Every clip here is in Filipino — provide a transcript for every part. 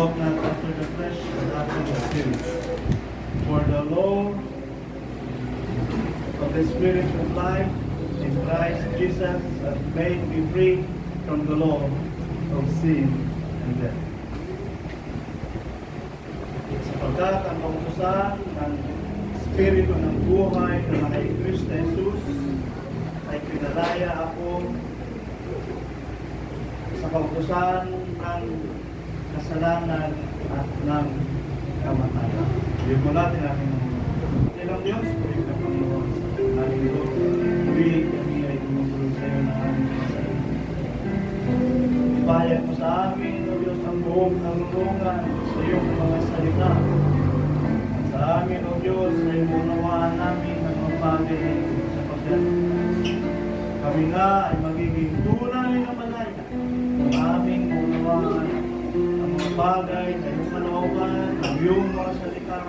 walk not after the flesh, but after the Spirit. For the law of the Spirit of life in Christ Jesus has made me free from the law of sin and death. Sapagkat ang kautusan ng Espiritu ng buhay na kay Kristo Jesus ay pinalaya ako sa kautusan ng kasalanan at ng kamatayan. Hindi mo natin natin ang ilang Diyos, pwede na Panginoon sa ating Diyos. Hindi kami ay tumutulong sa iyo na aming kasalanan. Ipahayag mo sa amin, O Diyos, ang buong karunungan sa iyong mga salita. Sa amin, O Diyos, ay unawaan namin ang mga bagay na ito sapagkat kami nga ay magiging tunay na malaya ang aming unawaan ang mga bagay na iyong kalooban, ang iyong mga salita,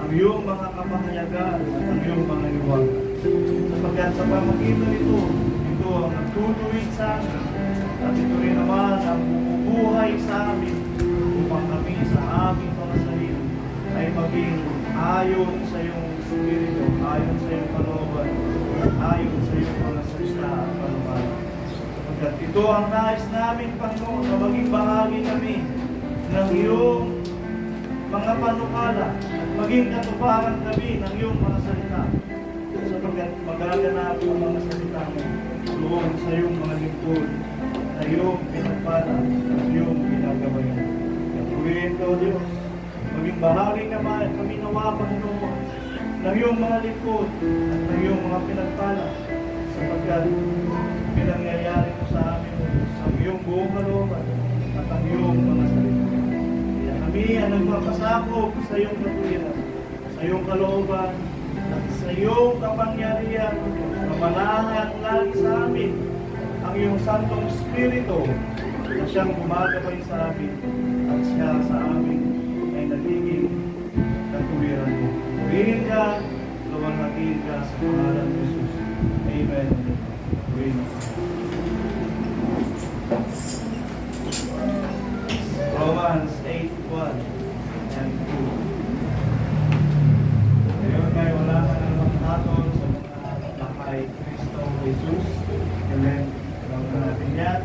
ang iyong mga kapahayagan, at ang iyong mga liwanag. Sapagkat sa pamagitan ito, ito ang nagtutuwid sa amin, at ito rin naman ang bumubuhay sa amin upang kami sa aming mga sarili ay maging ayon sa iyong Espiritu, ayon sa iyong kalooban, at ayon sa iyong mga salita at panukalan. Sapagkat ito ang nais namin, Panginoon, na maging bahagi kami ng iyong mga panukala at maging katuparan kami ng iyong mga salita. Sapagkat magaganap ang mga salita mo doon sa iyong mga lingkod na iyong pinagpala at iyong ginagabayan. Katuloyin ko, Diyos, maging bahagi kami nawa, Panginoon, ng iyong mga lingkod at ng iyong mga pinagpala sapagkat pinangyayari mo sa amin, O Diyos, ang iyong buong kalooban at ang iyong mga salita. Kaya kami ang nagpapasakop sa iyong katuwiran, sa iyong kalooban, at sa iyong kapangyarihan, kamalahan lagi sa amin ang iyong Santong Espiritu na siyang gumagabay sa amin at siya sa amin ay nagiging katuwiran mo. Purihin ka, luwalhatiin ka sa pangalan ni Jesus. Amen. Amen. Romans 8:1 and 2. Ngayon ay wala ka ng magtatol sa mga lakay Kristo Jesus. Amen. Alam na natin yan.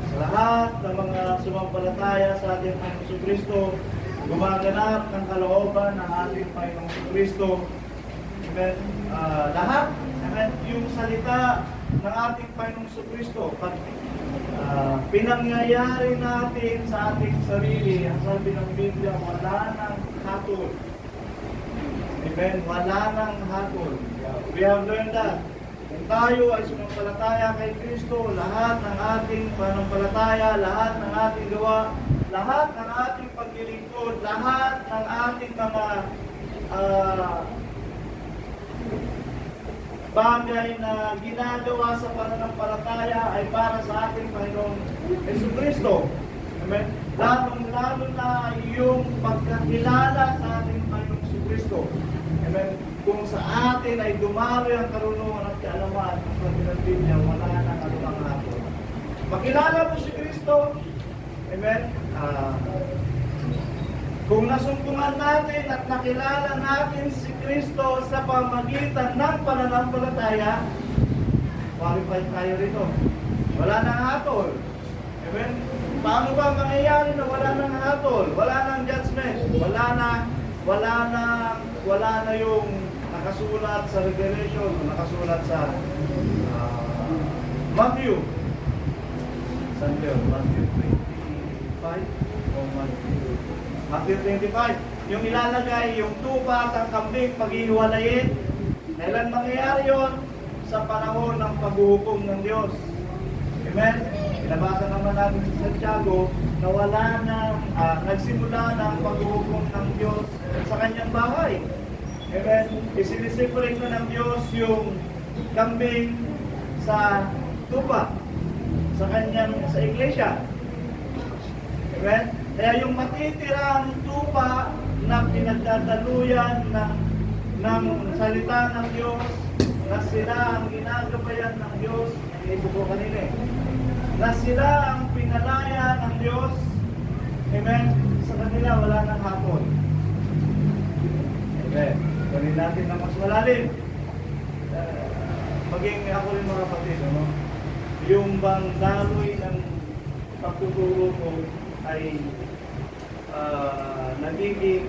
Sa lahat ng mga sumampalataya sa ating Panginoon Kristo, gumaganap ng kalooban ng ating Panginoon Kristo. Amen. Lahat, amen, yung salita ng ating Panginoon Kristo, pinangyayari natin sa ating sarili. Ang sabi ng Biblia, wala nang hatol. Amen. Wala nang hatol. We have learned that. Kung tayo ay sumampalataya kay Kristo, lahat ng ating panampalataya, lahat ng ating gawa, lahat ng ating paglilingkod, lahat ng ating mga bagay na ginagawa sa pananampalataya ay para sa ating Panginoong Jesucristo. Amen. Lalong-lalo na yung pagkakilala sa ating Panginoong Jesucristo. Amen. Kung sa atin ay dumaloy ang karunungan at kaalaman ng Panginoon Biblia, wala nang anumang hatol. Makilala mo si Kristo. Amen. Kung nasumpungan natin at nakilala natin si Kristo sa pamagitan ng pananampalataya, qualified tayo rito. Wala nang hatol. Amen? Paano ba mangyayari na wala nang hatol? Wala nang judgment. Wala na yung nakasulat sa Revelation, nakasulat sa Matthew. Saan yun? Matthew 25 o Matthew 25. Yung ilalagay, yung tupa at ang kambing paghihiwalayin. Kailan mangyayari yun? Sa panahon ng paghuhukom ng Diyos. Amen? Pinabasa naman natin sa Santiago na wala na, nagsimula na ang paghuhukom ng Diyos sa kanyang bahay. Amen? Isiniseparate na ng Diyos yung kambing sa tupa sa iglesia. Amen? Kaya yung matitirang tupa na pinagdadaluyan ng salita ng Diyos, na sila ang ginagabayan ng Diyos, ito po kanina na sila ang pinalaya ng Diyos, Amen? Sa kanila, wala nang hapon. Amen. Gawin natin na mas malalim. Maging ako rin mga kapatid, ano? Yung bang daloy ng pagtuturo ko ay nagiging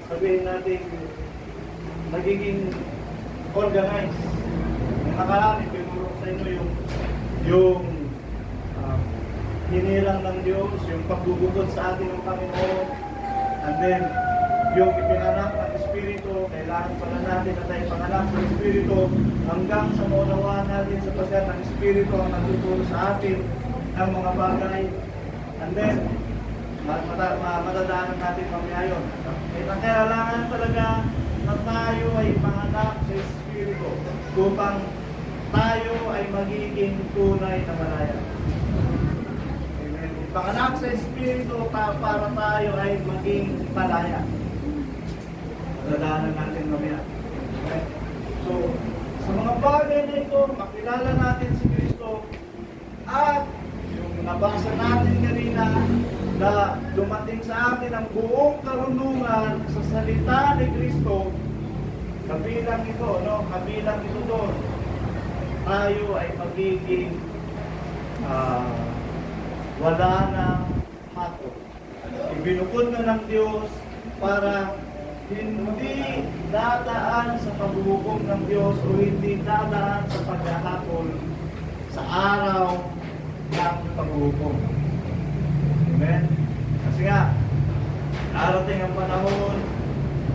sabihin natin nagiging organized. Yung nakaraan, tinuro sa inyo yung hinirang ng Diyos, yung pagbubukod sa atin ng Panginoon, and then yung ipinanap ng Espiritu, kailangan pala natin na tayo panganap ng Espiritu hanggang sa maunawaan natin sapagkat ang Espiritu ang nagtuturo sa atin ng mga bagay. And then, matadaanan natin mamaya yun. Kailangan talaga na tayo ay panganap sa Espiritu upang tayo ay magiging tunay na malaya. Amen. Panganap sa Espiritu para tayo ay maging malaya. Matadaanan natin mamaya. Okay? So, sa mga bagay na ito, makilala natin si Kristo at yung nabasa natin kanina na dumating sa atin ang buong karunungan sa salita ni Kristo, kabilang ito, no? Kabilang ito doon. Tayo ay magiging wala na hatol. Ibinukod na ng Diyos para hindi dadaan sa paghuhukom ng Diyos o hindi dadaan sa paghahatol sa araw ng paghuhukom. Amen? Kasi nga, darating ang panahon,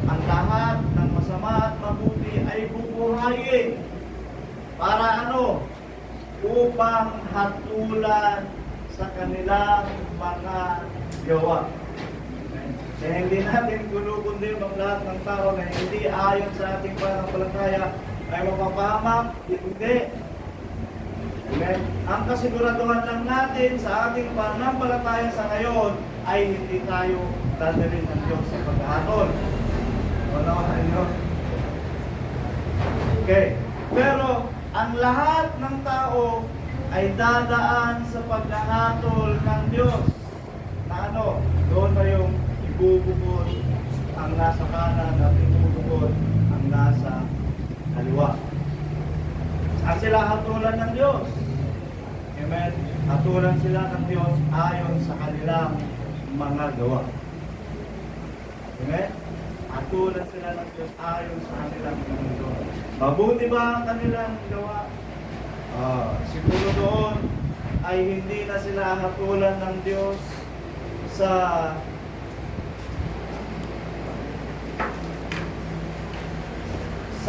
ang lahat ng masama at mabuti ay bubuhayin. Para ano? Upang hatulan sa kanilang mga gawa. Kaya hindi natin gulukundi ang lahat ng tao na hindi ayon sa ating pananampalataya ay mapapahamak, hindi. Amen? Ang kasiguraduhan lang natin sa ating pananampalataya sa ngayon ay hindi tayo dadalhin ng Diyos sa paghahatol. Wala ka inyo. Okay. Pero ang lahat ng tao ay dadaan sa paghahatol ng Diyos. Na ano? Doon na yung ibubukod ang nasa kanan at ibubukod ang nasa kaliwa. At sila hatulan ng Diyos. Amen? Hatulan sila ng Diyos ayon sa kanilang mga gawa. Amen? Hatulan sila ng Diyos ayon sa kanilang mga gawa. Mabuti ba ang kanilang gawa? Siguro doon ay hindi na sila hatulan ng Diyos sa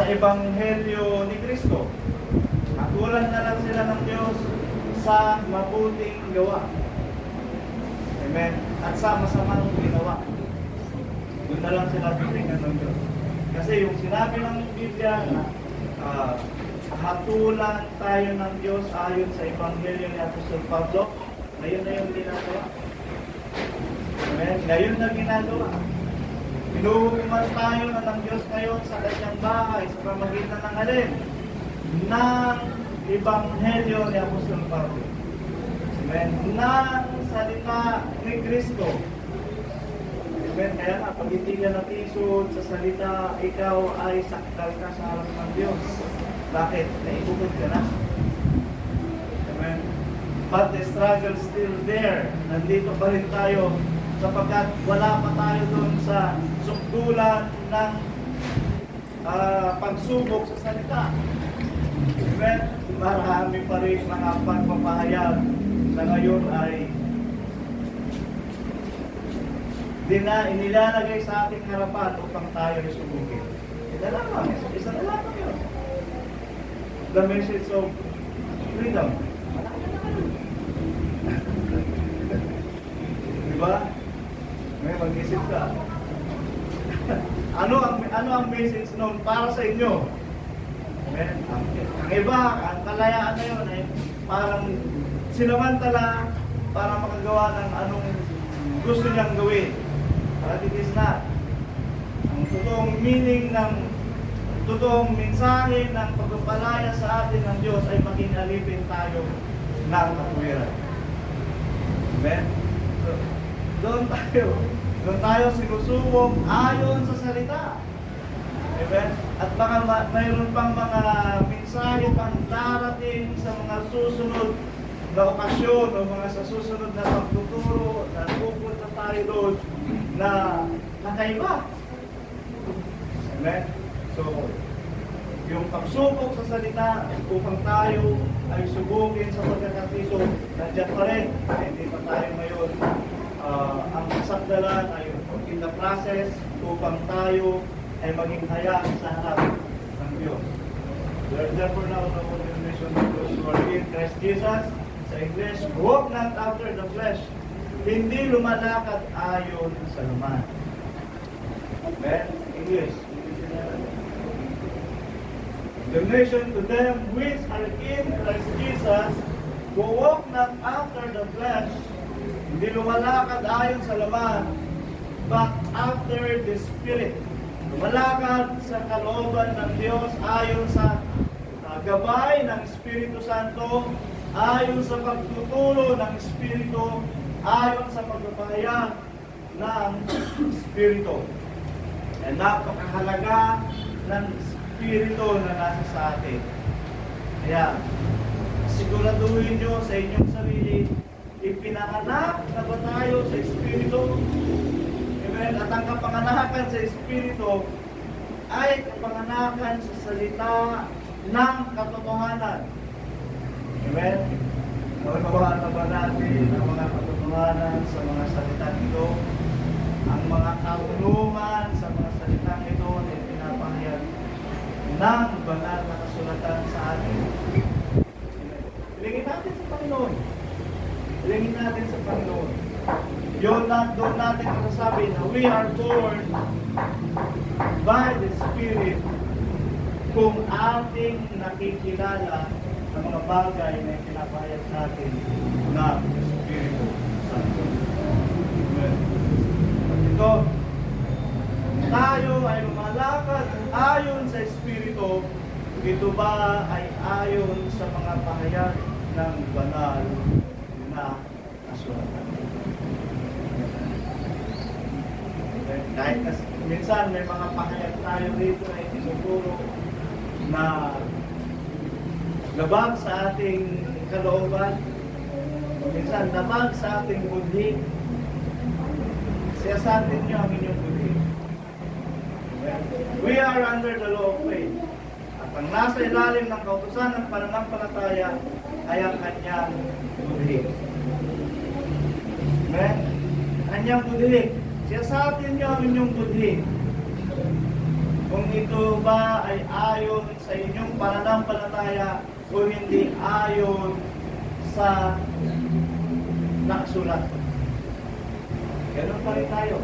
Ebanghelyo ni Kristo. Hatulan na lang sila ng Diyos sa mabuting gawa. Amen? At sa masamang ginawa. Doon na lang sila titingnan ng Diyos. Kasi yung sinabi ng Biblia na hatulan tayo ng Diyos ayon sa Ebanghelyo ni Apostol Pablo, ngayon na yung ginagawa. Amen? Ngayon na ginagawa. Pinuhukuman tayo na ng Diyos ngayon sa kanyang bahay sa pamagitan ng alin? Ng Ebanghelyo ni Apostol Pablo. Amen? Ng salita ni Kristo. Amen? Kaya nga, pag hindi ka natisod sa salita, ikaw ay sakdal ka sa harap ng Diyos. Bakit? Naibukod ka na. Amen? But the struggle still there. Nandito pa rin tayo sapagkat wala pa tayo doon sa sukdulan ng pagsubok sa salita. Amen? Marami pa rin mga pagpapahayag na ngayon ay inilalagay sa ating harapan upang tayo ay subukin. Isa na lang yun. The message of freedom. Diba? May mag-isip ka. Ano ang message noon para sa inyo? Amen? Ang iba, ang kalayaan na yun ay parang sinamantala para makagawa ng anong gusto niyang gawin. But it is not. Ang totoong meaning ng totoong mensahe ng pagpapalaya sa atin ng Diyos ay maging alipin tayo ng katwiran. Amen? So, doon tayo sinusubok ayon sa salita. Amen? At baka mayroon pang mga mensahe pang darating sa mga susunod na okasyon o mga sa susunod na pagtuturo na pupunta tayo doon na nakaiba. Amen? So, yung pagsubok sa salita upang tayo ay subukin sa pagkakatiso, nandiyan pa rin. Hindi pa tayo ngayon. Ang sakdalan ay in the process upang tayo ay maging haya sa harap ng Diyos. Therefore now, the condemnation of those who are in Christ Jesus, sa English, walk not after the flesh, hindi lumalakad ayon sa laman. Amen? English. Condemnation to them which are in Christ Jesus, who walk not after the flesh, hindi lumalakad ayon sa laman, but after the Spirit. Lumalakad sa kalooban ng Diyos ayon sa gabay ng Espiritu Santo, ayon sa pagtuturo ng Espiritu, ayon sa pagpapahayag ng Espiritu. And napakahalaga ng Espiritu na nasa sa atin. Kaya, siguraduhin nyo sa inyong sarili, ipinanganak na ba tayo sa Espiritu? Amen? At ang kapanganakan sa Espiritu ay kapanganakan sa salita ng katotohanan. Amen? Magkabahan na ba natin ang mga katotohanan sa mga salita nito? Ang mga kaulungan sa mga salita nito ay pinapahayag ng banal na kasulatan sa atin. Ilingin natin sa Panginoon. Ilingin natin sa Panginoon. Doon natin masasabi na we are born by the Spirit kung ating nakikilala ang mga bagay na pinapahayag natin ng Espiritu Santo. Amen. At ito, tayo ay lumalakad ayon sa Espiritu, ito ba ay ayon sa mga pahayag ng banal na kasulatan. Kahit minsan may mga pahayag tayo rito na itinuturo na labag sa ating kalooban, minsan labag sa ating budhi. Siyasatin niyo ang inyong budhi. We are under the law of faith. At ang nasa ilalim ng kautusan ng pananampalataya ay ang kanyang budhi. Amen? Kanyang budhi. Siyasatin niyo ang inyong budhi. Kung ito ba ay ayon sa inyong pananampalataya o hindi ayon sa nakasulat. Ganun pa rin tayo.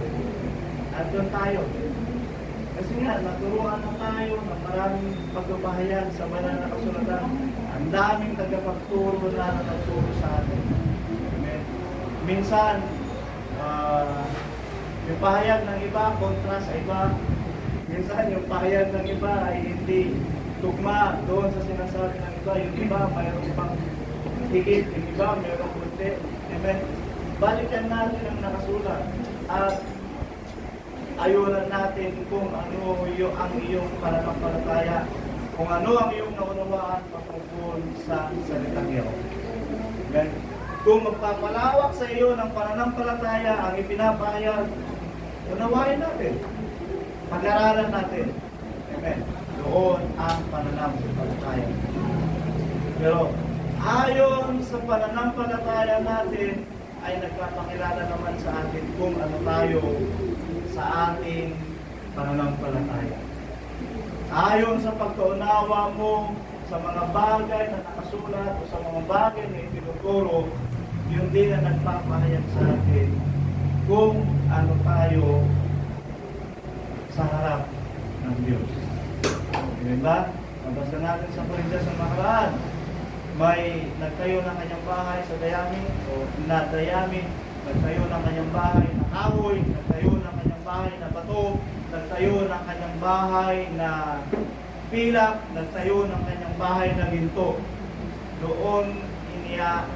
At doon tayo. Kasi nga, naturuan na tayo ng maraming pagpapahayag sa banal na kasulatan. Ang daming tagapagturo na nagturo sa atin. Amen. Minsan, yung pahayag ng iba kontra sa iba. Minsan yung pahayag ng iba ay hindi tugma doon sa sinasabi ng iba. Yung iba mayroon pang higit, yung iba mayroon kunti. Amen. Balikan natin ang nakasulat at ayunan natin kung ano ang iyong pananampalataya, kung ano ang iyong naunawaan patungkol sa salitang iyon. Amen. Kung magpapalawak sa iyo ng pananampalataya ang ipinapahayag, unawain natin. Pag-aralan natin. Amen. Doon ang pananampalataya. Pero ayon sa pananampalataya natin ay nagpapakilala naman sa atin kung ano tayo sa ating pananampalataya. Ayon sa pagkaunawa mo sa mga bagay na nakasulat o sa mga bagay na itinuturo, yun din na nagpapahayag sa atin kung ano tayo sa harap ng Diyos. Diba? Nabasa natin sa Korintias ng nakaraan, may nagtayo ng kanyang bahay sa Dayami o na Dayami, nagtayo ng kanyang bahay na kahoy, nagtayo ng kanyang bahay na bato, nagtayo ng kanyang bahay na pilak, nagtayo ng kanyang bahay na ginto. Doon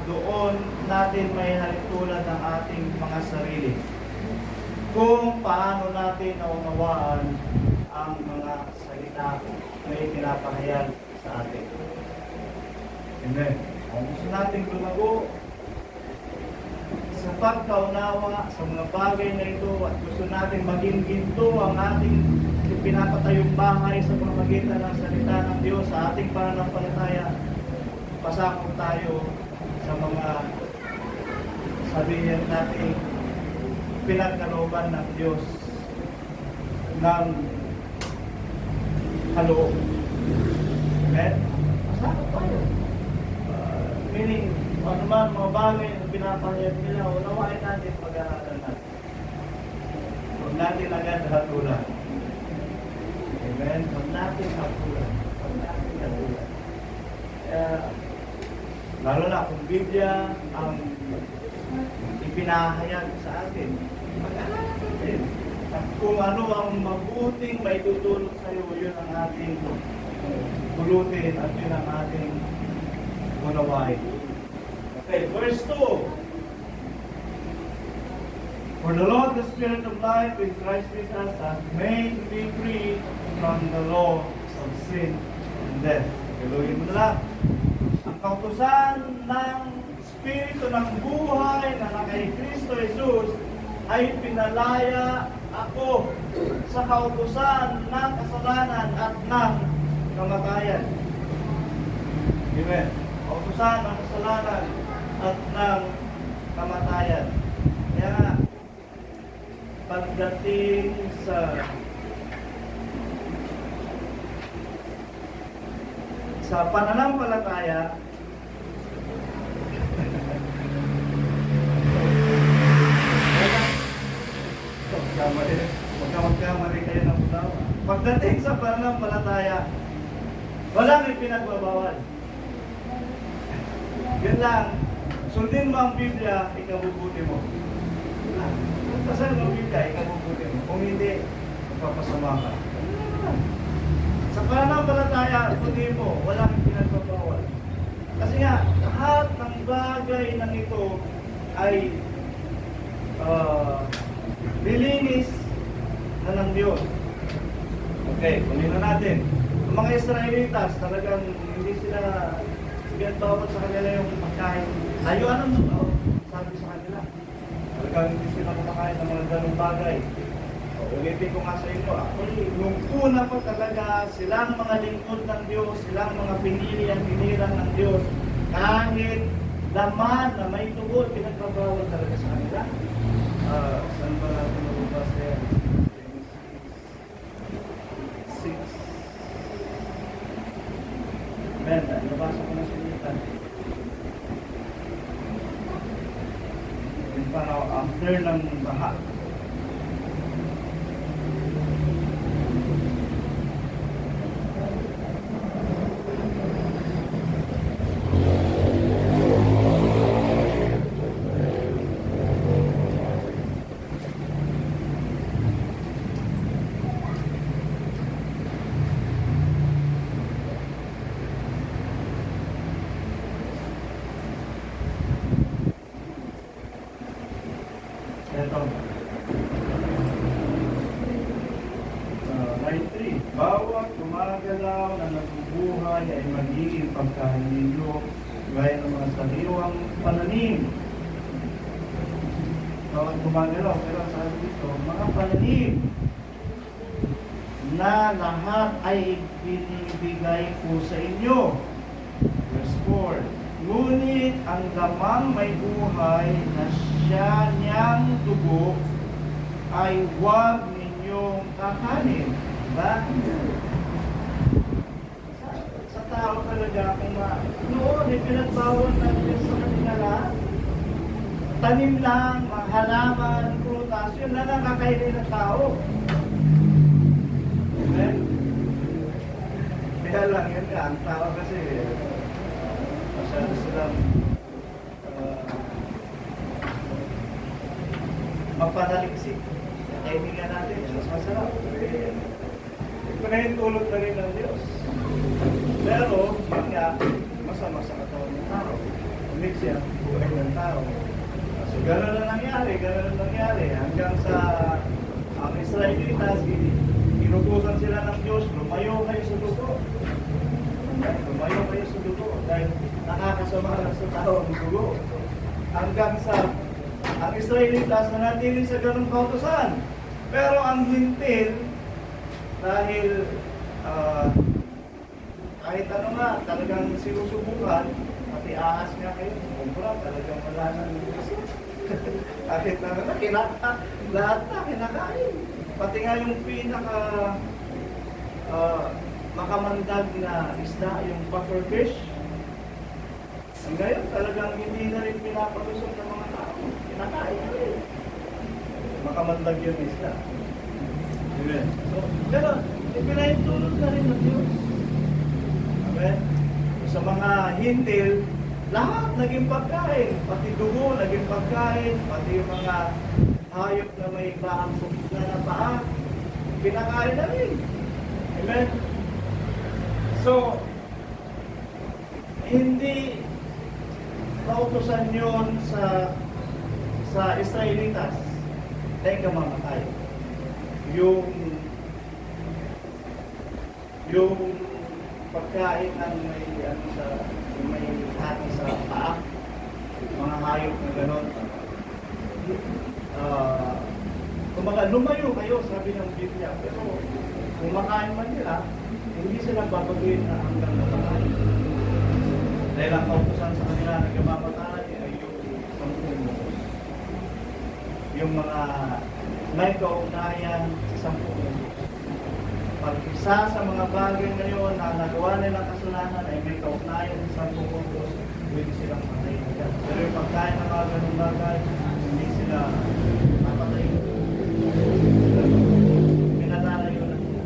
doon natin may halintulad ng ating mga sarili. Kung paano natin naunawaan ang mga salita na ipinapahayag sa atin. Amen. Kung gusto natin lumago sa pagkaunawa sa mga bagay na ito at gusto natin maging ginto ang ating pinapatayong bahay sa pamamagitan ng salita ng Diyos sa ating pananampalataya, pasakop tayo sa mga sabihin natin pinagkalooban ng Diyos ng kaloob. Amen? Pasakop tayo. Meaning, ano man mga bagay na pinapahayag nila, unawain natin, pag-aaralan natin. Huwag natin agad hatulan. Amen? Huwag natin hatulan. Huwag natin hatulan. Lalo na kung Biblia ang ipinahayag sa atin, pag-aaralan natin. At kung ano ang mabuting may tutulot sa iyo, yun ang ating pulutin at yun ang ating unawain. Okay, verse 2. For the Lord, the Spirit of life, which Christ Jesus hath made me free from the law of sin and death. Galuhin mo na lang. Ang kautusan ng Espiritu ng buhay na kay Kristo Jesus ay pinalaya ako sa kautusan ng kasalanan at ng kamatayan. Amen. Kautusan ng kasalanan at ng kamatayan. Kaya nga, pagdating sa pananampalataya, magkamali kayo ng unawa. Pagdating sa pananampalataya, walang ipinagbabawal. Yun lang, sundin mo ang Biblia, ikabubuti mo. Kung pasal mo ang Biblia, ikabubuti mo. Kung hindi, magpapasama ka. Sa pananampalataya, sundin mo, walang ipinagbabawal. Kasi nga, lahat ng bagay ng ito ay lilinis na ng Diyos. Okay, kunin na natin. Ang mga Israelitas, talagang hindi sila bawat sa kanila yung pagkain. Layuan ang sabi sa kanila. Talagang hindi sila kumakain ng mga ganong bagay. Ulitin ko nga sa inyo, nung una pa talaga, silang mga lingkod ng Diyos, silang mga pinili ang pinirang ng Diyos, kahit laman na may tugod, pinagbabawal talaga sa kanila. Saan ba natin nabubas yan? 6. Amen, nabasa ko na sinita. Yung parang after ng baha, ito. 9.3. Bawat gumagalaw na nabubuhay ay magiging pagkahalilo gaya ng mga sariwang pananim. Bawat gumagalaw, pero sabi dito, mga pananim na lahat ay binibigay ko sa inyo. Verse 4. Ngunit ang lamang may buhay na siya niyang dugo ay huwag ninyong kakanin. Diba? Sa tao talaga, kung noon, ipinagbawal na Diyos sa kanila lahat. Tanim lang, halaman, prutas, yun na lang kakainin ng tao. Amen? Kaya lang, yun nga, ang tao kasi, masyado silang mapanaliksik. Kaibigan natin, mas masarap. Ito na yung tulog na rin ng Diyos. Pero, yun nga, masama sa katawan ng tao. sumiksi ang buhay ng tao. So gano'n na nangyari hanggang sa ang Israelitas, inutusan sila ng Diyos, lumayo kayo sa dugo. Lumayo kayo sa dugo dahil nakakasama lang sa tao ang dugo. Hanggang sa ang Israelitas nanatili sa ganung kautusan. Pero ang Hintil, dahil kahit ano nga, talagang sinusubukan, pati ahas nga kayo, kumpura, talagang wala nang kahit na lahat na kinakain. Pati nga yung pinaka makamandag na isda, yung puffer fish. Ngayon, talagang hindi na rin pinapalusog ng mga tao. Kinakain na rin. Makamandag yung isda. Amen. So, gano'n, ipinahintulot na rin ng Diyos. Amen. Sa mga Hintil, lahat naging pagkain. Pati dugo naging pagkain. Pati yung mga hayop na may bahagsok na paa, kinakain na rin. Amen. So, hindi kautusan yun sa Israelitas na ikamamatay. Yung pagkain ng may hati sa paa, mga hayop na gano'n. Kumbaga, lumayo kayo, sabi ng Biblia. Pero kung makain man nila, hindi sila babaguhin na hanggang makain. Dahil ang kautusan sa kanila na kamamatay ay yung sampung mukos. Yung mga may kaugnayan sa sampung mukos. Pag isa sa mga bagay ngayon na nagawa nilang kasalanan ay may kaugnayan sa sampung mukos, pwede silang patayin agad. Pero yung pagkain ng mga ganung bagay, hindi sila napatayin. Pinatalayo na sila.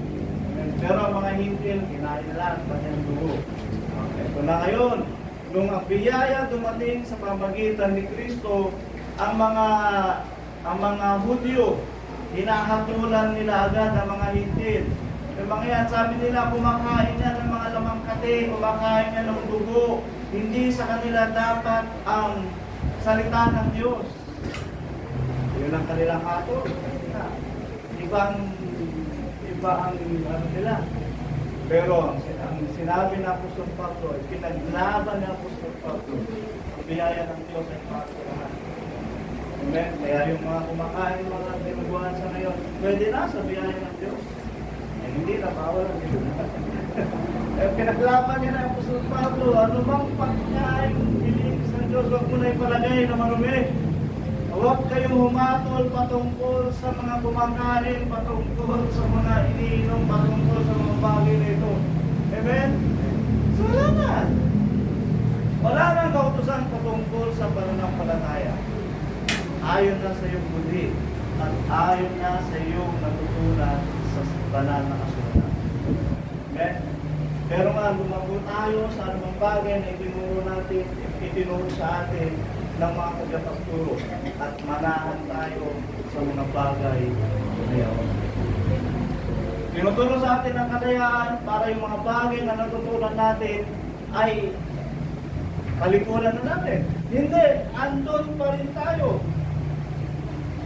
Pero ang mga Hintil, kinain na lang, kanyang dugo. Ito na ngayon, nung ang biyaya dumating sa pamagitan ni Kristo, ang mga Hudyo, hinahatulan nila agad ang mga Hintil. Yung mga yan, sabi nila, kumakain niya ng mga lamang kate, kumakain niya ng dugo. Hindi sa kanila dapat ang salita ng Diyos. Yun ang kanilang hatol. Iba ang ano nila. Pero ang sinabi ng Apostol Pablo, pinaglaban ng Apostol Pablo, ang biyaya ng Diyos ay para sa lahat. Amen? Kaya yung mga kumakain, mga dinuguan sa ngayon, pwede na sa biyaya ng Diyos. Eh, hindi na, bawal ang Diyos. Pinaglaban niya ng Apostol Pablo, ano bang pagkain bilinis ng Diyos, huwag mo na ipalagay na marumi. Huwag kayong humatol patungkol sa mga kumakain, patungkol sa mga iniinom, patungkol sa mga bagay na ito. Amen? So wala na. Wala nang kautusan patungkol sa pananampalataya. Ayon na sa iyong budhi at ayon na sa iyong natutunan sa banal na kasulatan. Amen? Pero nga, lumago tayo sa anumang bagay na itinuro sa atin ng mga tagapagturo at manahan tayo sa mga bagay na yaon. Tinuturo sa atin ang kalayaan para yung mga bagay na natutunan natin ay palikuran na natin. Hindi, andun pa rin tayo.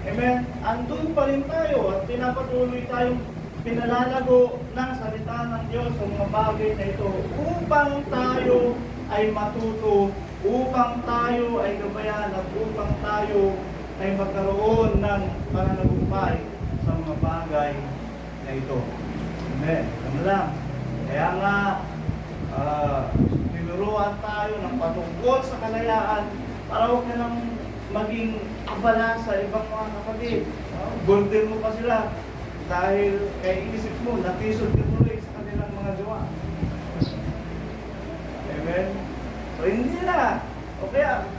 Amen? Andun pa rin tayo at pinapatuloy tayong pinalalago ng salita ng Diyos sa mga bagay na ito upang tayo ay matuto, upang tayo ay gabayan at upang tayo ay magkaroon ng pananagumpay sa mga bagay na ito. Amen. Ano lang. Kaya nga, tinuruan tayo ng patungkol sa kalayaan para huwag na lang maging abala sa ibang mga kapatid. Golden mo pa sila dahil kay isip mo, natisod ka tuloy sa kanilang mga gawa. Amen? So hindi na. O kaya,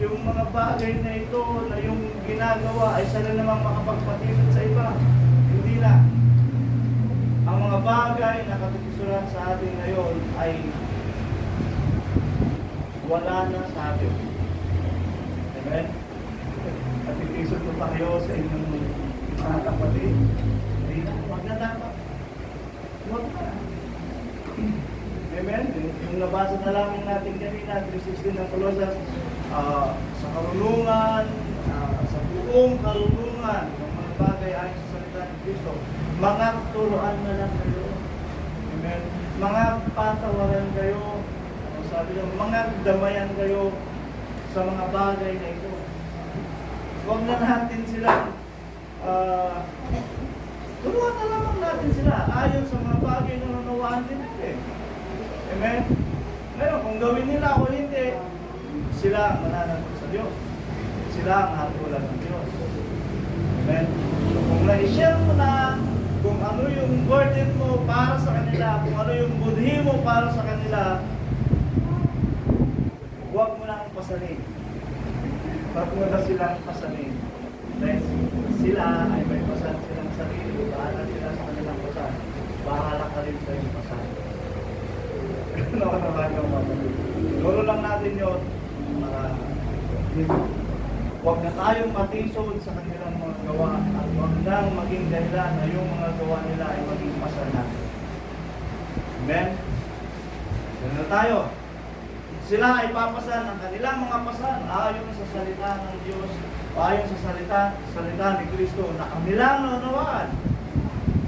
yung mga bagay na ito na yung ginagawa ay sana namang makapagpatibad sa iba. Hindi na. Ang mga bagay na katutusulan sa atin ngayon ay wala na sa atin. Amen? At itisod mo pa kayo sa inyong mga kapatid. Hindi na. Huwag na dapat. Huwag na. Amen? Yung nabasa na lang natin kanina, 3:16 ng Colossus, sa karunungan, sa buong karunungan, ng mga bagay ayon sa salita ni Kristo, mga turuan na lang kayo. Amen? Mga patawaran kayo, sabi niyo, mga damayan kayo sa mga bagay na ito. Huwag na natin sila, turuan na lamang natin sila ayon sa mga bagay na nanawaan din natin. Amen? Ngayon, kung gawin nila o hindi, sila ang mananagot sa Diyos. Sila ang hatulan ng Diyos. Amen? So, kung na-share mo na kung ano yung burden mo para sa kanila, kung ano yung budhi mo para sa kanila, huwag mo na ang pasanin. Huwag mo na silang pasanin. Dahil sila ay may pasan silang sarili. Bahala sila sa kanilang pasan. Bahala ka rin sa iyong pasan. Siguro lang natin yun. Huwag na tayong matisod sa kanilang mga gawa at huwag nang maging dahilan na yung mga gawa nila ay maging pasan natin. Amen? Yan na tayo. Sila ay papasan ang kanilang mga pasan ayon sa salita ng Diyos o ayon sa salita ni Kristo na kanilang naunawaan.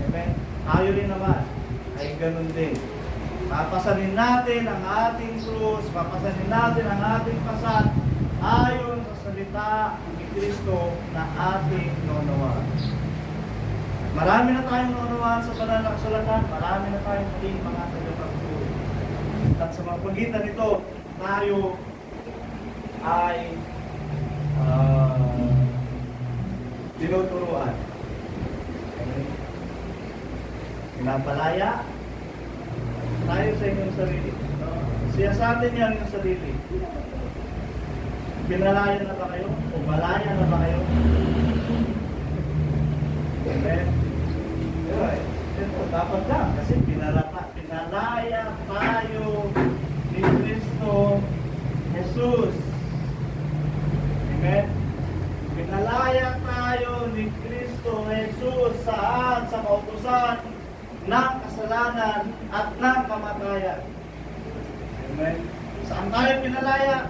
Amen? Tayo rin naman ay ganun din. Papasanin natin ang ating krus, papasanin natin ang ating pasan ayon sa salita ni Kristo na ating naunawaan. Marami na tayong naunawaan sa banal na kasulatan, marami na tayong maging mga tagapagturo. At sa mga pagitan nito, tayo ay tinuturuan. Pinapalaya tayo sa inyong sarili. Siya sa atin yan yung sarili. Pinalaya na ba kayo? O malaya na ba kayo? Amen? Ito, dapat lang. Kasi pinalaya tayo ni Kristo Jesus. Amen? Pinalaya tayo ni Kristo Jesus saan? Sa kautusan ng kasalanan at ng kamatayan. Amen? Saan tayo pinalaya?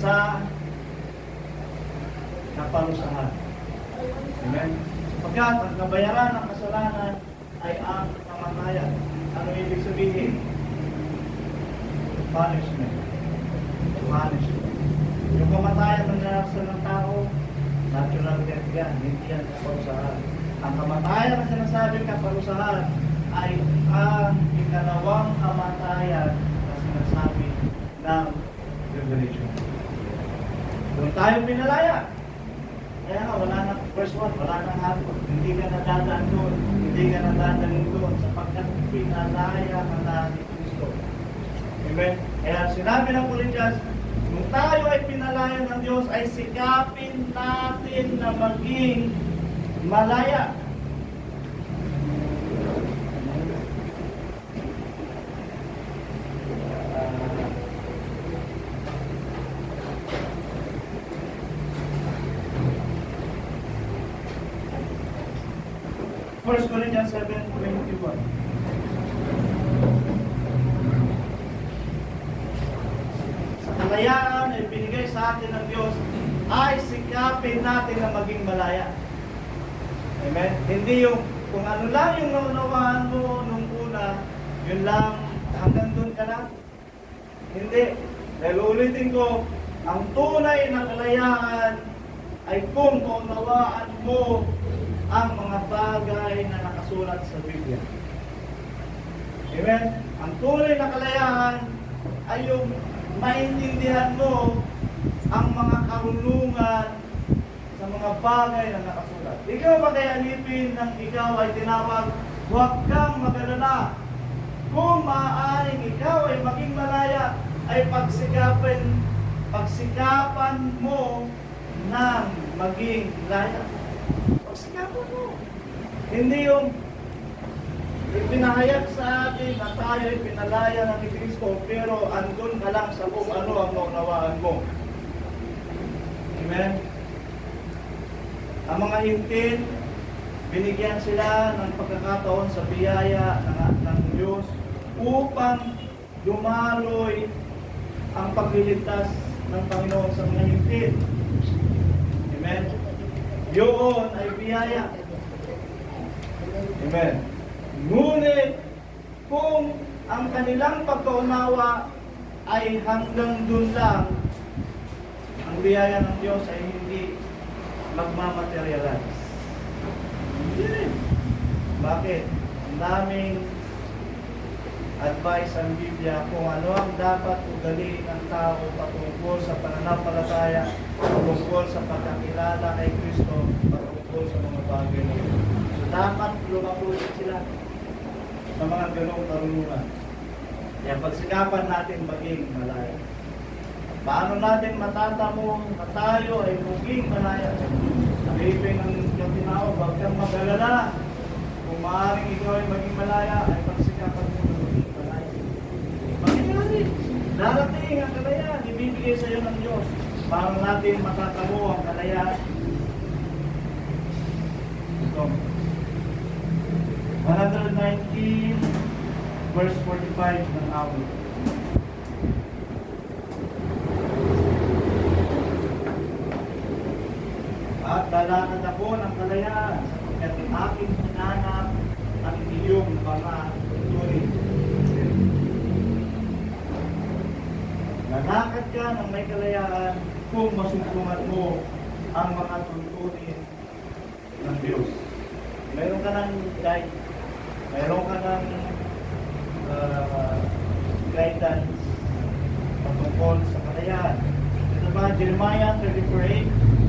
Sa kaparusahan. Amen? Pagkat ang kabayaran ng kasalanan ay ang kamatayan. Ano ibig sabihin? Punishment. Punishment. Yung kamatayan ng narasa ng tao, natural death yan, hindi yan kaparusahan. Ang kamatayan na sinasabing kaparusahan ay ang ikalawang kamatayan na sinasabi ng Revelation. Kung tayo pinalaya, kaya nga wala na, verse 1, wala nang hapon. Hindi ka nadadaan doon, hindi ka nadadaan doon, sapagkat pinalaya ka na ni Kristo. Amen? Kaya sinabi ng Corinthians, kung tayo ay pinalaya ng Diyos, ay sikapin natin na maging malaya. First Corinthians 7:21. Sa kalayaan ay binigay sa atin ng Diyos, ay sikapin natin na maging malaya. Amen? Hindi yung kung ano lang yung naunawaan mo nung una, yun lang, hanggang doon ka lang. Hindi. Dahil ulitin ko, ang tunay na kalayaan ay kung naunawaan mo ang mga bagay na nakasulat sa Biblia. Amen? Ang tunay na kalayaan ay yung maintindihan mo ang mga karunungan sa mga bagay na nakasulat. Ikaw ba kaya alipin ng ikaw ay tinawag, huwag kang mag-alala. Kung maaaring ikaw ay maging malaya, ay pagsikapan mo ng maging laya. Pagsikapan mo. Hindi yung ipinahayag sa atin na tayo ay pinalaya ng Kristo, pero andun ka lang sa kung ano ang naunawaan mo. Amen? Ang mga hintin, Binigyan sila ng pagkakataon sa biyaya ng Diyos upang dumaloy ang pagliligtas ng Panginoon sa mga higpit. Amen? Yun ay biyaya. Amen. Ngunit, kung ang kanilang pagkaunawa ay hanggang dun lang, ang biyaya ng Diyos ay hindi magmamaterialize. Hindi rin. Bakit? Ang daming advice ang Biblia kung ano ang dapat ugaliin ng tao patungkol sa pananampalataya, patungkol sa pagkakilala kay Kristo, patungkol sa mga bagay na ito. So dapat lumakulit sila sa mga ganong karunungan. Kaya pagsikapan natin maging malaya. Paano natin matatamo na tayo ay maging malaya? Sabihin ng tinawag, huwag kang mag-alala. Kung maaaring ikaw ay maging malaya, ay pagsikapan mo na maging malaya. Mangyayari. Darating ang kalayaan, ibibigay sa iyo ng Diyos. Paano natin matatamo ang kalayaan? Ito. 119 verse 45 ng awit. At lalakad ako ng kalayaan sapagkat ang aking hinanap ang iyong mga tuntunin. Lalakad ka ng may kalayaan kung masusunod mo ang mga tuntunin ng Diyos. Mayroon ka ng guide, mayroon ka ng guidance patungkol sa kalayaan. Ito ba, Jeremiah 34:8?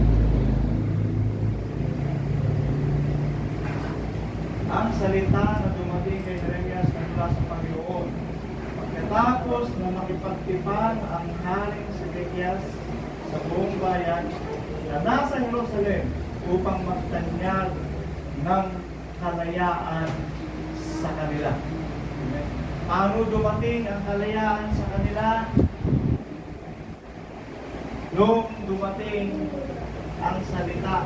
Ang salita na dumating kay Jeremias na mula sa Panginoon. Pagkatapos na makipagtipan ang haring Sedekias sa buong bayan na nasa Jerusalem upang magtanyag ng kalayaan sa kanila. Amen. Paano dumating ang kalayaan sa kanila? Nung dumating ang salita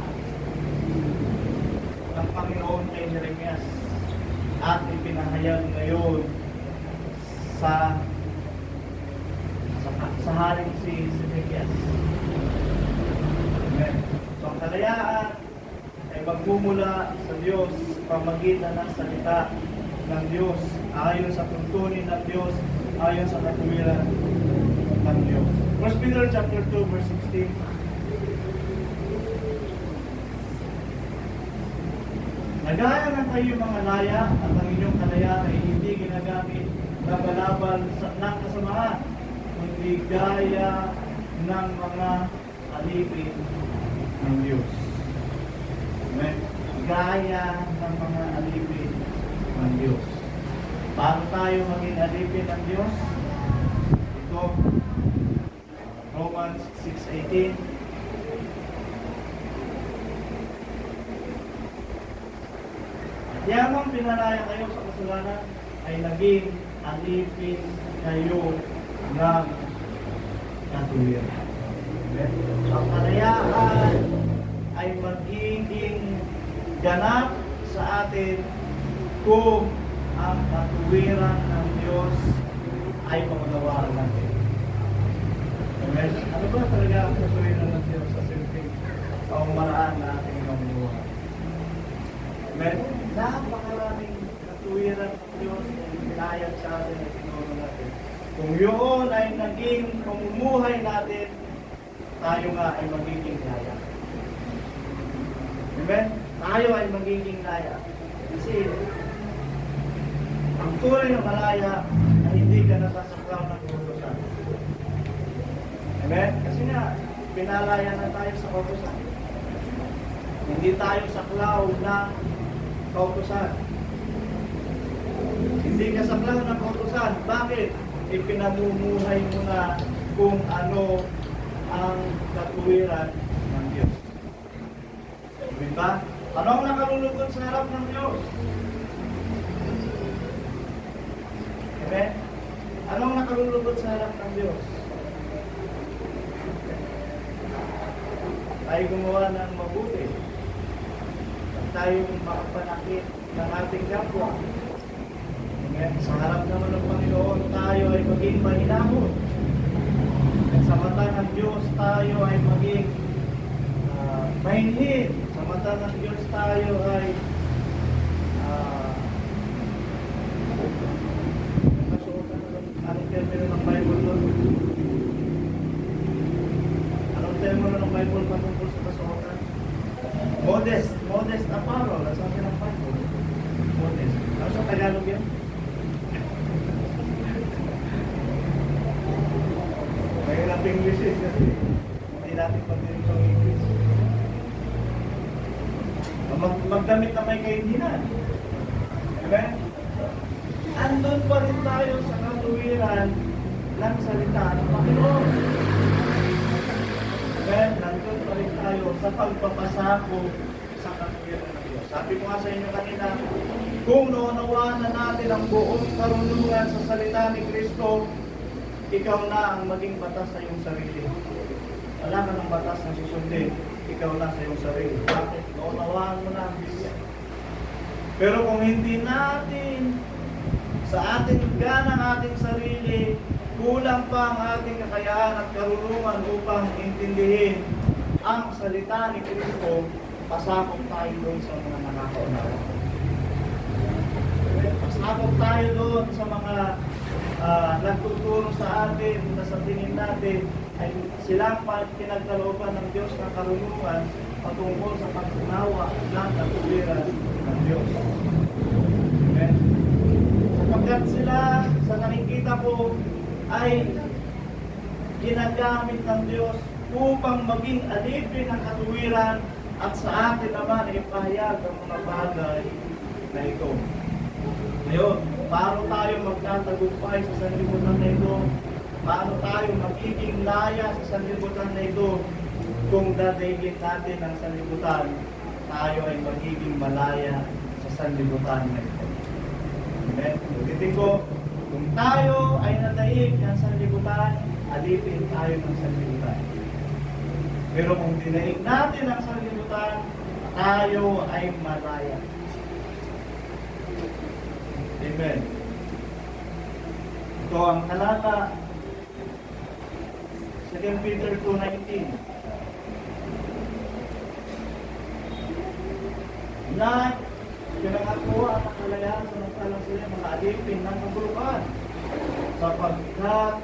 ng Panginoon kay Jeremias at ipinahayag ngayon sa haring si Sedekias. Amen. So ang kalayaan ay magmumula sa Diyos pamagitan ng salita ng Diyos ayon sa tuntunin ng Diyos, ayon sa katuwiran ng Diyos. 1 Peter chapter 2 verse 16. Nagaya ng kayo mga laya at ang inyong kalayaan ay hindi ginagamit na balaban ng kasamaan, kundi gaya ng mga alipin ng Diyos. Amen? Gaya ng mga alipin ng Diyos. Paano tayo maging alipin ng Diyos? Ito, Romans 6:18. Yamang pinalaya kayo sa kasalanan ay naging alipin kayo ng katuwiran. Ang kalayaan ay magiging ganap sa atin kung ang katuwiran ng Diyos ay maunawaan natin. Amen? Ano ba talaga ang katuwiran ng Diyos sa simpleng pamamaraan na ating mamunuhan? Amen? Napakaraming katuwiran ng Diyos na pinayag sa atin at tinuro natin. Kung yun ay naging pamumuhay natin, tayo nga ay magiging laya. Amen? Tayo ay magiging laya. Kasi ang tunay na malaya ay hindi ka nasasaklaw ng kautusan. Amen? Kasi nga, pinalaya na tayo sa kautusan. Hindi tayo saklaw ng kautusan. Hindi ka saklaw ng kautusan. Bakit? Ipinamumuhay mo na kung ano ang katuwiran ng Diyos. Diba? Ano ang nakalulugod sa harap ng Diyos? Amen? Anong nakalulugod sa harap ng Diyos? Ay gumawa ng mabuti. tayo makapanakit ng ating kapwa. Amen. Sa harap naman ng Panginoon, tayo ay maging mahinahon. At sa mata ng Diyos, tayo ay maging mahinhin. Sa mata ng Diyos, tayo ay anong termino ng Bible doon? Anong termino ng Bible patungkol sa kasuotan? Modest apparel. Ang sabi ng Bible. Modest. Ano sa Tagalog yan? Mahirap English kasi hindi natin pagdinig sa English. Magdamit na may kaindihan. Amen? Andun pa rin tayo sa katuwiran ng salita ng Panginoon. Amen? Nandun pa rin tayo sa pagpapasako sa katuwiran ng Diyos. Sabi ko nga sa inyo kanina, kung naunawaan na natin ang buong karunungan sa salita ni Kristo, ikaw na ang maging batas sa iyong sarili. Wala ka ng batas na susundin, ikaw na sa iyong sarili. Bakit? Naunawaan mo na ang Biblia. Pero kung hindi natin sa ating ganang ating sarili, kulang pa ang ating kakayahan at karunungan upang intindihin ang salita ni Kristo, pasakop tayo doon sa mga nakakaunawa. Pasakop tayo doon sa mga nagtuturo sa atin na sa tingin natin ay silang pinagkalooban ng Diyos na karunungan patungkol sa pag-unawa ng katuwiran ng Diyos. Amen. Sapagkat sila sa nakikita ko ay ginagamit ng Diyos upang maging alipin ng katuwiran at sa atin naman ay ipahayag ang mga bagay na ito. Ngayon, paano tayo magtatagumpay sa sanlibutan na ito? Paano tayo magiging laya sa sanlibutan na ito? Kung dadaigin natin ang sanlibutan, tayo ay magiging malaya sa sanlibutan na ito. Amen? Ulitin ko, kung tayo ay nadaig ng sanlibutan, alipin tayo ng sanlibutan. Pero kung dinaig natin ang sanlibutan, tayo ay malaya. Amen. Ito ang talata 2 Peter 2:19 na pinangakuha ang kalayahan samantalang sila mga alipin ng kabulukan sapagkat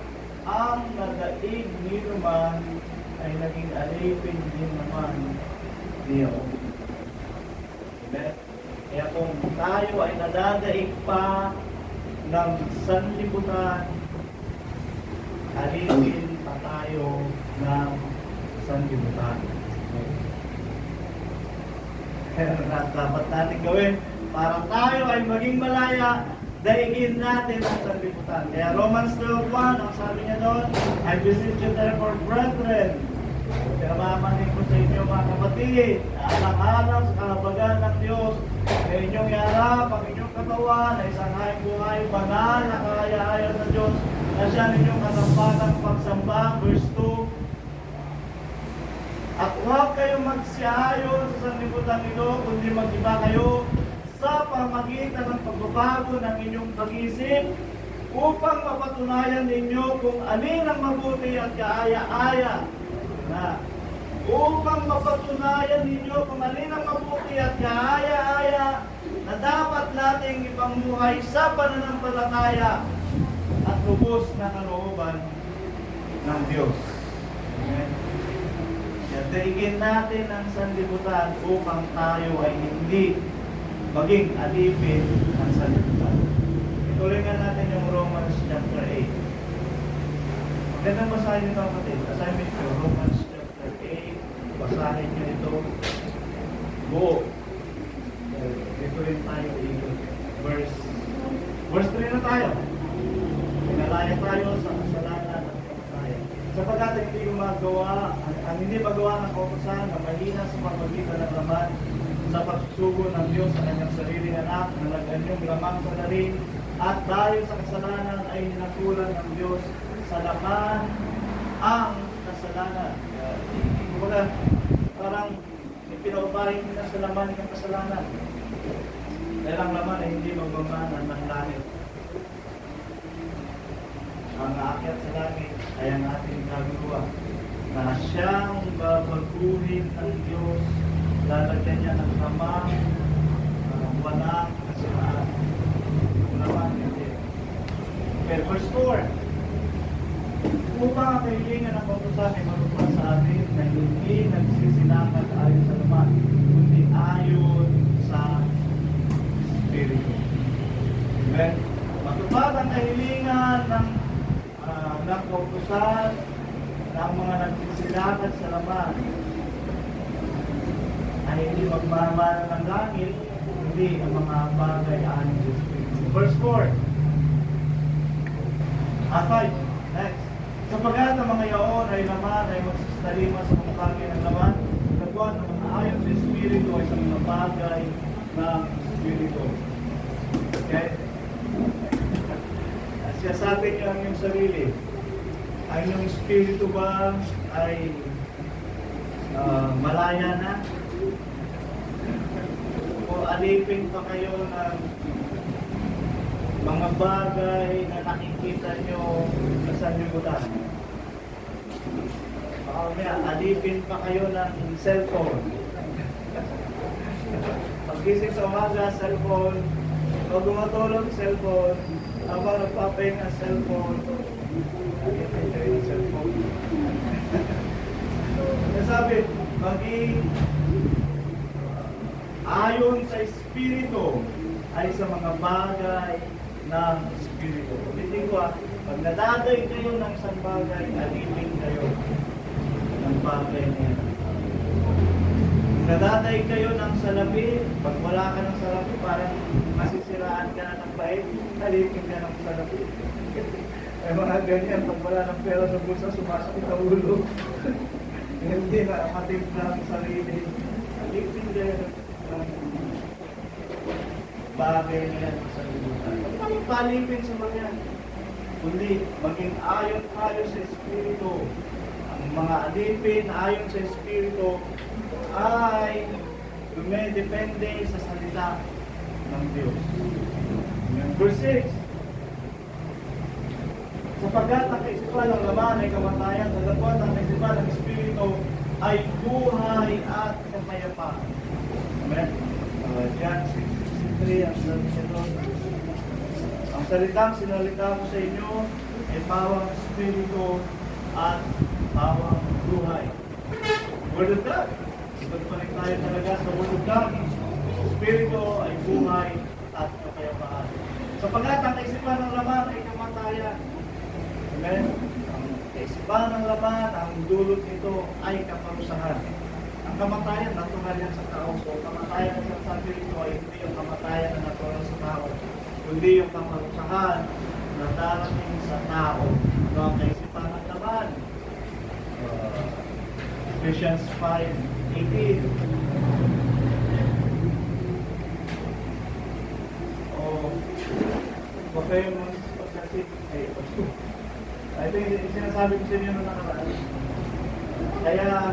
ang nadaig ni naman ay naging alipin din naman niyo. Amen. Kaya kung tayo ay nadadaig pa ng sanlibutan, alipin pa tayo ng sanlibutan. Kaya dapat natin gawin para tayo ay maging malaya, daigin natin ang sanlibutan. Kaya Romans 12:1, ang sabi niya doon, I beseech you therefore, brethren, pinamamanin ko sa inyo mga kapatid, alang-alang sa kahabagan ng Diyos, na inyong iharap ang inyong katawan na isang hayang buhay, banal na kahaya-haya sa Diyos, na siya ninyong katampatang pagsamba, verse 2. At huwag kayong magsiayon sa sanlibutan ito, kundi mag-iba kayo sa pamagitan ng pagbabago ng inyong pag-isip, upang mapatunayan ninyo kung alin ang mabuti at kaaya-aya na upang mapatunayan ninyo kung alin ang mabuti at kaaya-aya na dapat nating ipamuhay sa pananampalataya at lubos na kalooban ng Diyos. Amen. Kaya daigin natin ang sanlibutan upang tayo ay hindi maging alipin ng sanlibutan. Ituloy nga natin yung Romans chapter 8. Magandang basahin nito kapatid. Assignment ko, Romans chapter 8. Basahin nyo ito. Buo. Dito rin tayo ikot. Verse 3 na tayo. Pinalaya tayo sa kasalanan at kamatayan. Sapagkat hindi gumagawa, ang hindi magawa ng kautusan na mahina sa pamagitan ng laman sa pagsusugo ng Diyos sa kanyang sariling anak na naganyong lamang sa darin at dahil sa kasalanan ay hinakulan ng Diyos sa laman ang kasalanan. Kumbaga, parang pinaupahin nila sa laman ng kasalanan. Dahil ang laman ay hindi magbamana ng langit. Ang aakyat sa langit ay ang ating kaguluwa na siyang babaguhin ng Diyos, lalagyan niya ng kamang walang kasalanan. Ang laman hindi. Okay, verse 4. Upang ang kahilingan ng pagkusan ay matupad sa atin na hindi nagsisinakal ayon sa laman, kundi ayon sa Espiritu. Amen? Matupad ang kahilingan ng pagkusan ng mga nagsisinakal sa laman ay hindi magmamahal ng langit, kundi ang mga bagay ayon sa Espiritu. Verse 4. 5. Next. Sapagat ang mga yaon ay laman ay magsisalima sa mga bagay ng laman, nagbuwan ng mga ayon sa Espiritu ay sa mga bagay ng Espiritu. Okay? Siyasabi niyo ang iyong sarili. Ang iyong Espiritu ba ay malaya na? O alipin pa kayo ng mga bagay na nakikita nyo sa sanlibutan? Alipin pa kayo ng cellphone. Paggising sa umaga, cellphone. Pag gumatulog, cellphone. Habang nagpapahinga, cellphone. Alipin kayo ng cellphone. Nasabi, maging ayon sa Espiritu ay sa mga bagay ng Espiritu. Hindi ko pag nadaday kayo ng isang bagay, alipin kayo ng bagay na yan. Nadaday kayo ng salapi, pag wala ka ng salapi, parang masisiraan ka na ng bait, alipin ka ng salapi. Ay mga ganyan, pag wala ng pera sa bulsa, sumasakit ang ulo. Hindi na matimpla ang sarili. Alipin kayo ng bagay na yan sa libutan. Huwag tayo palipin sa mga yan. Kundi, maging ayon sa Espiritu. Ang mga alipin ayon sa Espiritu ay dumedepende sa salita ng Diyos. Verse 6. Sapagkat ang kaisipan ng laman ay kamatayan, tadapot ang kaisipan ng Espiritu ay buhay at kapayapaan. Amen? John 6:63 ang sabi nito. Ang salitang sinalita ko sa inyo ay pawang Espiritu at pawang buhay. Word of God. Pagpanik tayo talaga sa Word of God. Espiritu ay buhay at kapayapaan. Sapagkat ang kaisipan ng laman ay kamatayan. Amen? Ang kaisipan ng laman, ang dulot nito ay kaparusahan. Ang kamatayan, natural yan sa tao. So, kamatayan na sa Espiritu ay hindi yung kamatayan na natural sa tao, kundi yung kaparusahan na darating sa tao. Ano ang kaisipan ng laman? Ephesians 5:18. Huwag kayong magpagkasip. Ito yung sinasabi ko sa inyo nung nakaraan. Kaya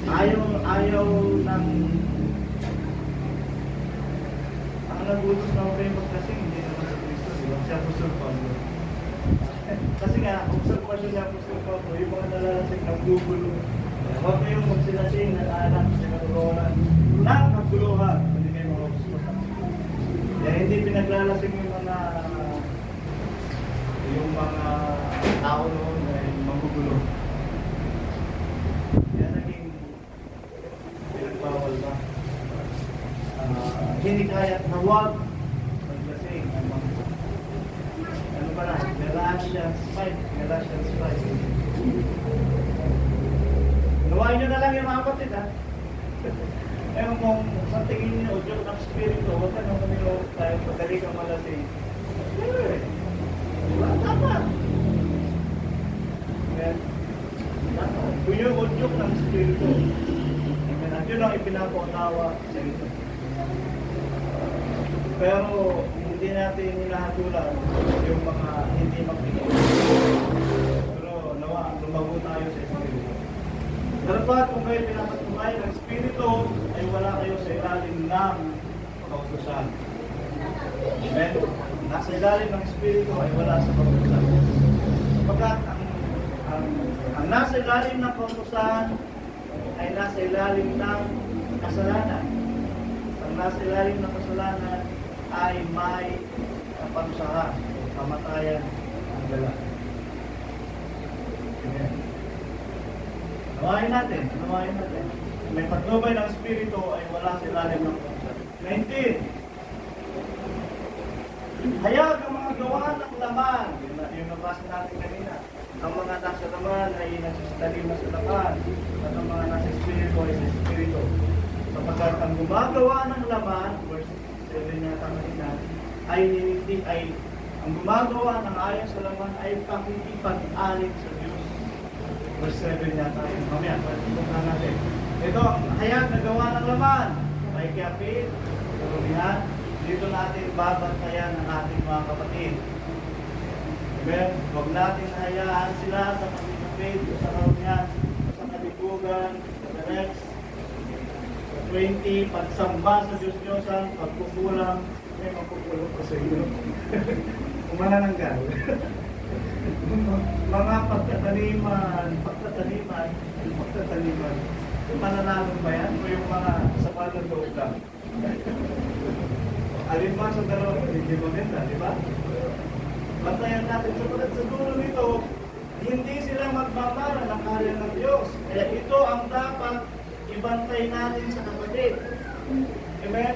ayaw ng ang nagutos na huwag kayong magkasing, hindi naman sa Kristo. Si Apostol Pablo. Kasi nga, observasyon ni Apostol Pablo, yung mga nalalasing nagdugulo. Huwag kayong magsilasing ng anak sa katuluhan. Nakakaguluhan. Hindi kayo mga observasyon. Kaya hindi pinaglalasing yung mga tao noon ay magugulo. Kaya naging pinagbawal ba? Hindi kaya na huwag maglasing. Ano pala? Galatians 5. Galatians 5. Nawain nyo na lang yung mga kapatid, ha? Ewan kung sa tingin nyo, Diyos ng Espiritu, huwag ka nang kumilo tayo pagdali kang malasing. Dapat. Dapat. Kung yung udyok ng Espiritu, at yun ang ipinapautawa sa ito. Pero hindi natin hinahatulan yung mga hindi makinig. Pero nawa, lumago tayo sa Espiritu. Dapat kung kayo pinapatubay ng Espiritu, ay wala kayo sa ilalim ng kautusan. Amen? Nasa ilalim ng Espiritu ay wala sa kautusan. Sapagkat ang nasa ilalim ng kautusan ay nasa ilalim ng kasalanan. Ang nasa ilalim ng kasalanan ay may kaparusahan, kamatayan ang dala. Amen. Nawain natin. May patnubay ng Espiritu ay wala sa ilalim ng kautusan. 19. Hayag ang mga gawa ng laman. Yung nabasa natin kanina. Ang mga nasa laman ay nagsistalim na sa laman. At ang mga nasa Espiritu ay sa Espiritu. Sapagkat ang gumagawa ng laman, verse 7 na kanina, ay ang gumagawa ng ayon sa laman ay pakikipag-alit sa Diyos. Verse 7 yata yun. Mamaya, pagkipunta natin. Ito, ang hayag na gawa ng laman. May kiapit, karumihan. Dito natin babantayan ang ating mga kapatid. Amen? Huwag natin hayaan sila sa pagkikapit, sa karumihan, sa kalibugan, sa next, sa 20, pagsamba sa Diyos-Diyosan, pagkukulang, may magkukulang pa sa iyo. Umanananggal. Mga pagtataniman. Mananalo ba yan? O yung mga sapat na loob lang? Alin man sa dalawa, hindi maganda, di ba? Bantayan natin sa dulo nito, hindi sila magmamara ng kaharian ng Diyos. Kaya ito ang dapat ibantay natin sa kapatid. Amen?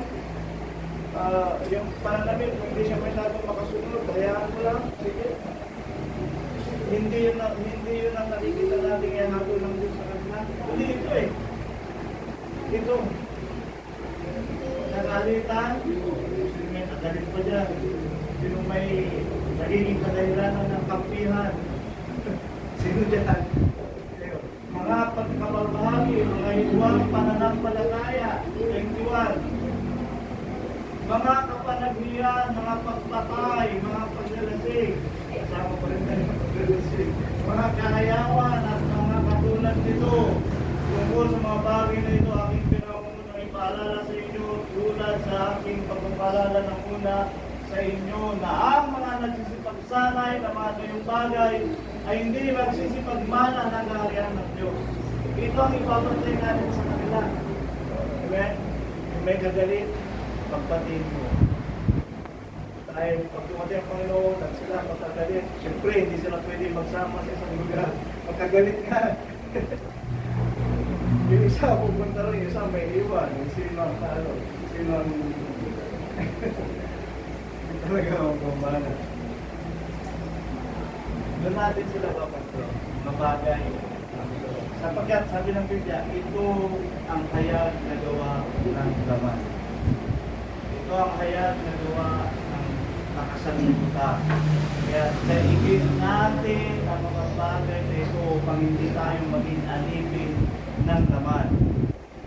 Yung pananamit, kung hindi siya masyadong makasunod, hayaan mo lang, sige. Hindi yun ang nakikita natin yung hatol ng Diyos sa kanila. Hindi ito eh. Ito. Nagalitan, may nagalit pa dyan. Sino may nagiging kadahilanan ng kampihan? Sino dyan? Mga pagkababahagi, mga hiwang pananampalataya, 21. Mga kapanaghiyan, mga pagpatay, mga paglalasing. Kasama pa rin tayo paglalasing. Mga kahayawan at mga katulad nito. Tungkol sa mga bagay na ito, aking pinangungunang ipaalala sa inyo, tulad sa aking pagpapaalala ng una sa inyo, na ang mga nagsisipagsanay na mga gayong bagay ay hindi magsisipagmana ng kaharian ng Diyos. Ito ang ipapantay natin sa kanila. Amen? May gagalit, pagpatiin mo. Dahil pag dumating ang Panginoon at sila magkagalit, siyempre hindi sila pwede magsama sa isang lugar. Magkagalit ka. Yung isa pupunta rin, yung isa may iwan. Yung sino ang talo. Sino ang... Hindi talaga ang pamana. Doon natin sila papanto. Mabagay. Sapagkat sabi ng Biblia, ito ang hayag na gawa ng laman. Ito ang hayag na gawa ng nakasanlibutan. Kaya saigin natin ang mga bagay na ito upang hindi tayo maging alipin ng laman.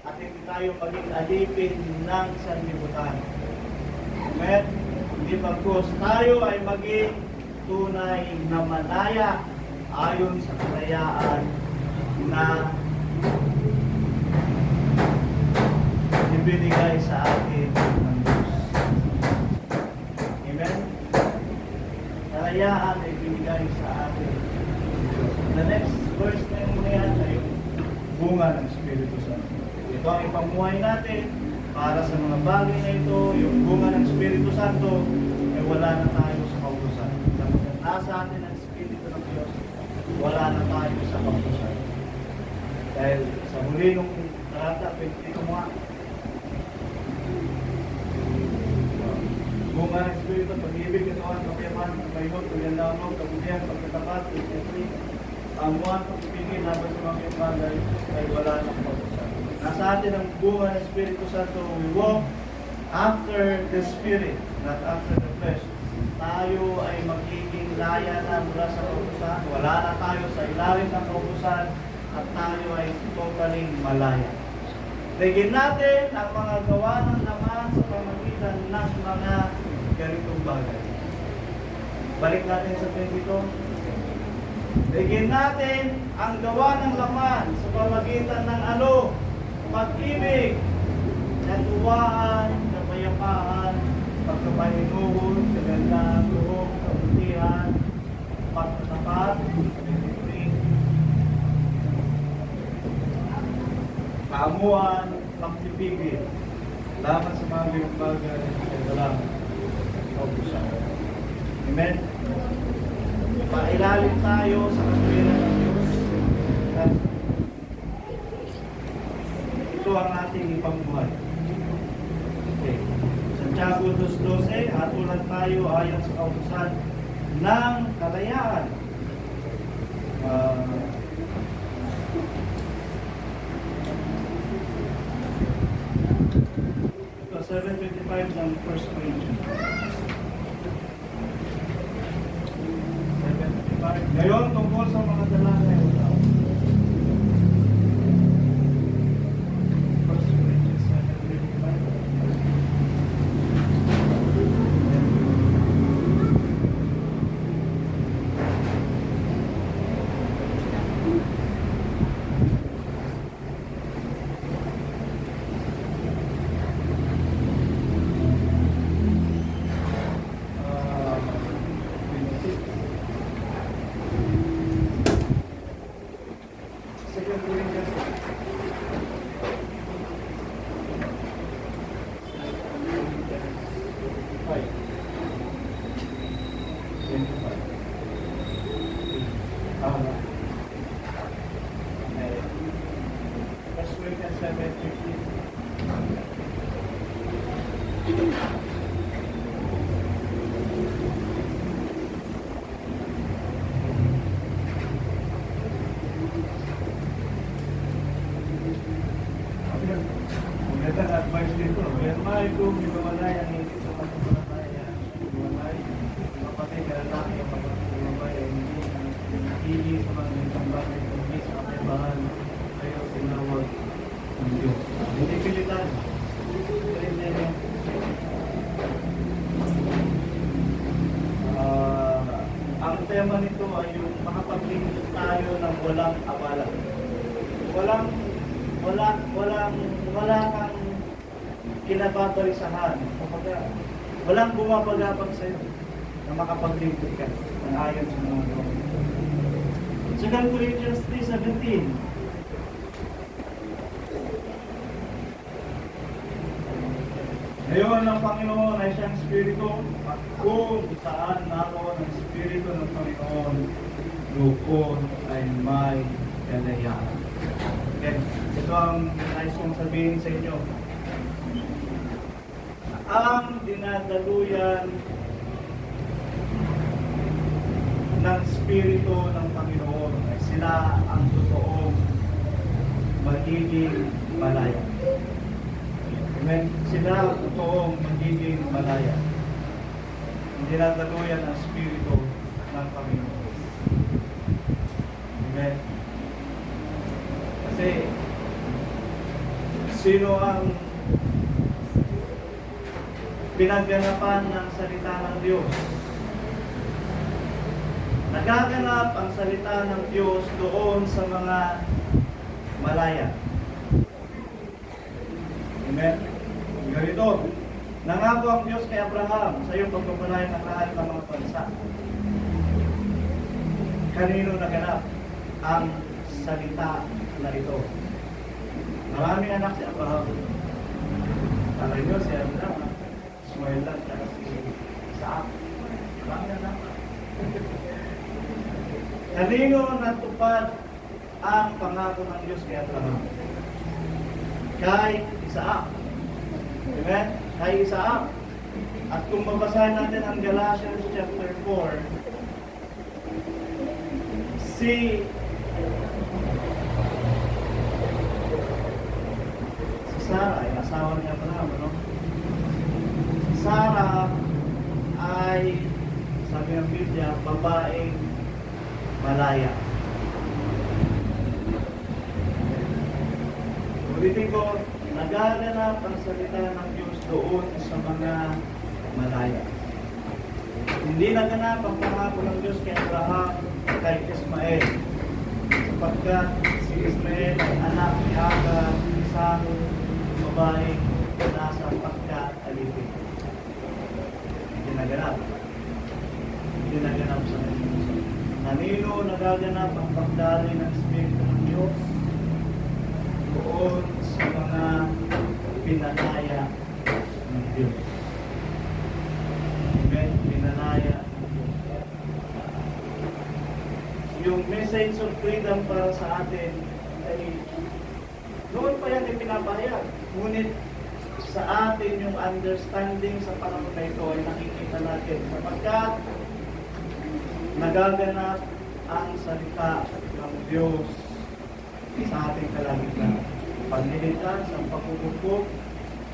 At hindi tayo maging alipin ng sanlibutan. Amen? Hindi pagkos tayo ay maging tunay na malaya ayon sa kalayaan na ibinigay sa atin ng Diyos. Amen? Kalayaan ay ibinigay sa atin ng Diyos. The next verse na yung mga ay bunga ng Espiritu Santo. Ito ang ipamuhay natin para sa mga bagay na ito, yung bunga ng Espiritu Santo, ay wala na tayo sa kautusan. Sapagkat nasa atin ang Espiritu ng Diyos, wala na tayo sa kautusan. Dahil sa huli nung talata, 22 mga bunga ng Espiritu, pag-ibig, katawan, kapayaman, pagmayot, pagyandanog, kabutihan, pagkatapat, pagkatri, ang buwan pagpipigil laban sa mga bagay ay wala ng kautusan. Nasa atin ang bunga ng Espiritu Santo, we walk after the Spirit, not after the flesh. Tayo ay magiging laya na mula sa kautusan, wala na tayo sa ilalim ng kautusan, at tayo ay totally malaya. Tignan natin ang mga gawa ng laman sa pamagitan ng mga ganitong bagay. Balik natin sa 22. Bigyan natin ang gawa ng laman sa pamagitan ng ano? Pag-ibig, natuwaan, kapayapaan, pagkapahinuhod, kagandang loob, kabutihan, pagtatapat, pag-ibig, kaamuan, pagpipigil, laban sa mga bagay ay walang kaubusan. Amen? Pailalim tayo sa katwiran ng Diyos. At ito ang ating ipambuhay. Okay. Santiago 2:12, hatulan tayo ayon sa kautusan ng kalayaan. Ito, 7:25 ng 1 Corinthians. 7:25. Ngayon, tungkol sa mga dalangin ng tao. 1 Corinthians 7:25. Magandang advice dito. Yan may kung ibabalay ang hindi sa pagpapalataya. Ibabalay, kapatid, lalaki ang pagpapalataya ay hindi sa mga isang bagay kundi sa kaibahan kayo tinawag ng Diyos. Hindi pilitan. Ang tema nito ay yung makapaglingkod tayo ng walang abala. Wala kang kinababarisahan. Walang bumabagabag sa iyo na makapaglingkod ka ng ayon sa mga gawa. 2 Corinthians 3:17. Ngayon ang Panginoon ay siyang Espiritu, at kung saan naroon ang Espiritu ng Panginoon, doon ay may kalayaan. Okay. Ito ang nais kong sabihin sa inyo. Ang dinadaluyan ng Espiritu ng Panginoon ay sila ang totoong magiging malaya. Amen? Sila ang totoong magiging malaya. Ang dinadaluyan ng Espiritu ng Panginoon. Amen? Kasi sino ang pinagganapan ng salita ng Diyos? Nagaganap ang salita ng Diyos doon sa mga malaya. Amen? Ganito, nangako ang Diyos kay Abraham sa iyong pagpapalain ng lahat ng mga bansa. Kanino naganap ang salita na ito? Maraming anak si Abraham. Talay nyo si Abraham, Ismael lang, at si Isaac. Maraming anak. Kanino natupad ang pangako ng Diyos kay Abraham? Kay Isaac. Amen? Kay Isaac. At kung babasahin natin ang Galatians chapter 4, si Sarah ay asawa ni Abraham, no? Sarah ay, sabi ng Biblia, babaeng malaya. Ulitin ko, nagaganap ang salita ng Diyos doon sa mga malaya. Hindi naganap ang pangako ng Diyos kay Abraham kay Ismael, sapagkat si Ismael ay anak ni Hagar, isang babae na nasa pagka-alipin. Hindi naganap. Hindi naganap sa kanya. Nanino nagaganap ang pagdali ng Espiritu ng Diyos doon sa mga pinanaya ng Diyos. Amen? Pinanaya ng Diyos. Yung message of freedom para sa atin ay noon pa yan ipinapahayag. Ngunit sa atin yung understanding sa panahon na ito ay nakikita natin sapagkat nagaganap ang salita ng Diyos sa ating kalagitnaan. Pagnilitas, ang pagkukumpok,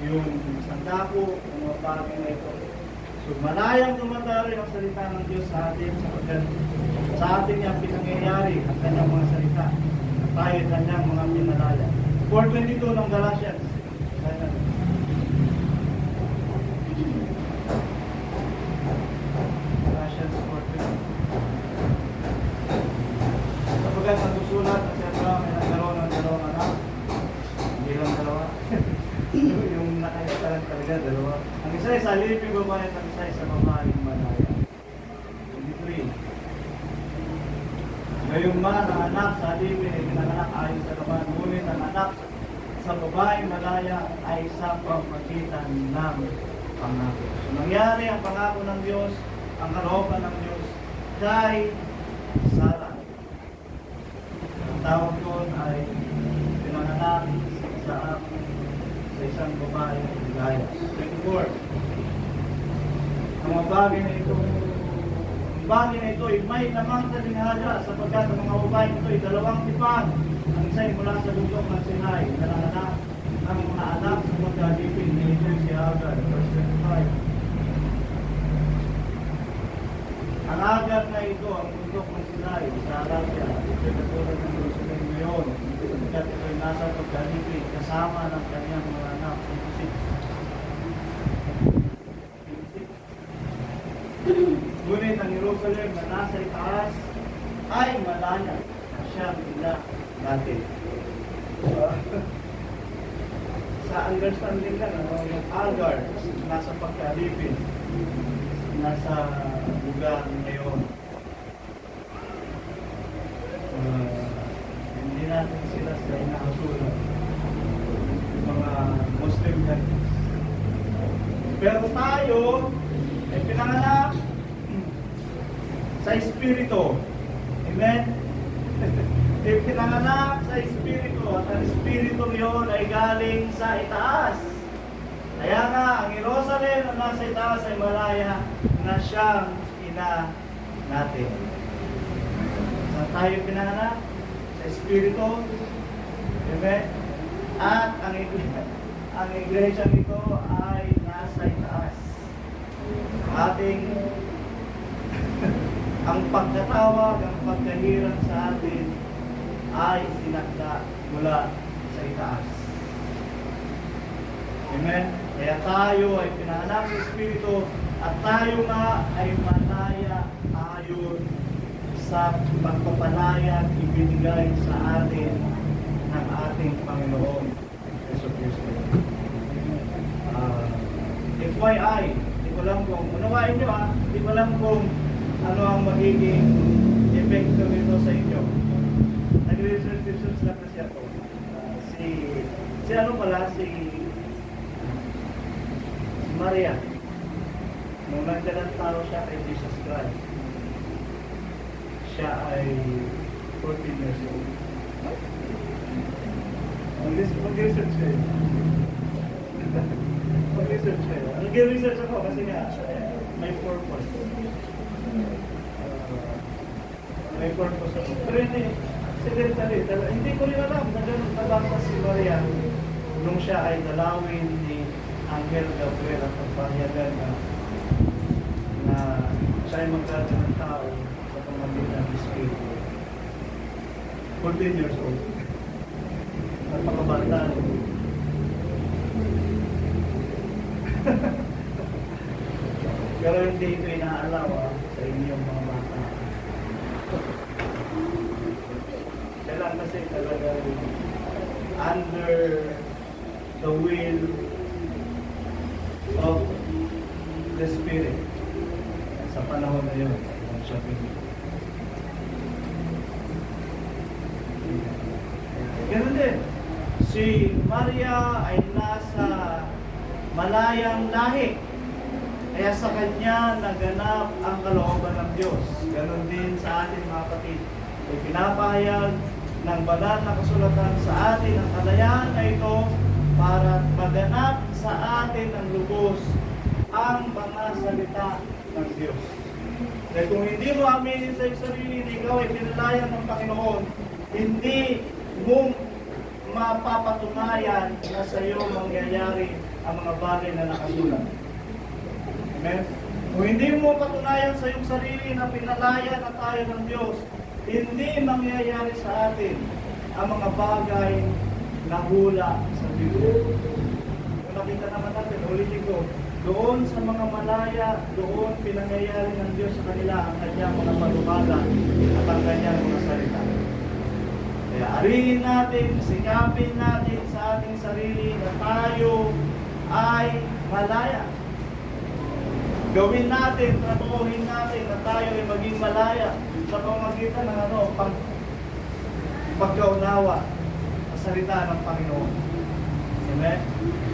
yung sandako, yung mga bagay na ito. So malayang dumadari ang salita ng Diyos sa atin sapagkat sa atin yung pinangyayari ang kanyang mga salita at tayo kanyang mga pinalaya. 4:22 ng Galatians. Galatians 4:22. Sapagkat ang susulat na si Abraham ay nagkaroon ng dalawang anak. Hindi lang dalawa. Yung nakaisalan talaga, dalawa. Ang isa ay sa aliping babae at ang isa ay sa babaeng malaya. 23. Ngayong man, ang anak sa alipin ay pinanganak ayon sa laman. Ngunit ang anak sa babaeng malaya ay sa pamagitan ng pangako. So, nangyari ang pangako ng Diyos, ang kalooban ng Diyos kay Sarah. Ang tawag doon ay pinanganak sa isang babae malaya. 24. Ang mga bagay na ito ay may lamang talinghaga sapagkat ang mga babae nito ay dalawang tipan. Ang isa ay mula sa bundok ng Sinai, nananganak ang mga anak sa magkalipin ni si Hagar. Verse 25. Ang Hagar na ito, ang bundok ng Sinai sa Arabia, ito ay katulad ng Jerusalem ngayon. Sapagkat ito ay nasa pagkalipin kasama ng kanyang mga anak. Ngunit ang Jerusalem na nasa itaas ay malaya na siyang ina natin. Sa understanding lang, yung Hagar nasa pagkalipin, nasa lugar ngayon. Hindi natin sila sa inahasulan. Mga Muslim countries. Pero tayo ay pinanganak sa Espiritu. Amen? Pinanganak sa Espiritu at ang Espiritu yun ay galing sa itaas. Kaya nga, ang Jerusalem na nasa itaas ay malaya na siyang ina natin. Saan tayo pinanganak? Sa Espiritu. Amen? At ang iglesia nito ay nasa itaas. Ating ang pagkatawag, ang pagkahirang sa atin ay sinakda mula sa itaas. Amen? Kaya tayo ay pinanganak sa Espiritu at tayo nga ay malaya ayon sa pagpapalaya ibinigay sa atin ng ating Panginoon Yesu Cristo. FYI, hindi ko lang kung, unawain nyo hindi ko lang kung ano ang magiging epekto nito sa inyo. Nag-research na kasi ako. Si ano pala, si Maria. Nung nagdalang tao siya kay Jesus Christ, siya ay 14 years old. Mag-research kayo. Mag-research kayo. Nag-research ako kasi nga, may purpose. May purpose ako. Pero hindi ko rin alam na ganun nabasa si Maria nung siya ay dalawin ni Angel Gabriel at pagpahayagan na siya ay magdala ng tao sa pamagitan ng Espiritu. 14 years old. Napakabata. Pero yung hindi ito inaalaw sa inyong mga bata. Kailan kasi talaga under the will of the Spirit sa panahon na yun ng siya pinili. Ganun din, si Maria ay nasa malayang lahi. Kaya sa kanya naganap ang kalooban ng Diyos. Ganon din sa atin mga kapatid. Ay pinapahayag ng banal na kasulatan sa atin ang kalayaan na ito para maganap sa atin ng lubos ang mga salita ng Diyos. Kaya kung hindi mo aminin sa iyong sarili na ikaw ay pinalayan ng Panginoon, hindi mo mapapatunayan na sa iyo mangyayari ang mga bagay na nakasulat. Amen? Kung hindi mo patunayan sa iyong sarili na pinalaya na tayo ng Diyos, hindi mangyayari sa atin ang mga bagay na hula sa Biblia. Kung nakita naman natin, ulitin ko, doon sa mga malaya, doon pinangyayari ng Diyos sa kanila ang kanyang mga panukala at ang kanyang mga salita. Kaya arihin natin, sikapin natin sa ating sarili na tayo ay malaya. Gawin natin, trabahuhin natin na tayo ay maging malaya sa pamamagitan ng pagkaunawa sa salita ng Panginoon. Amen?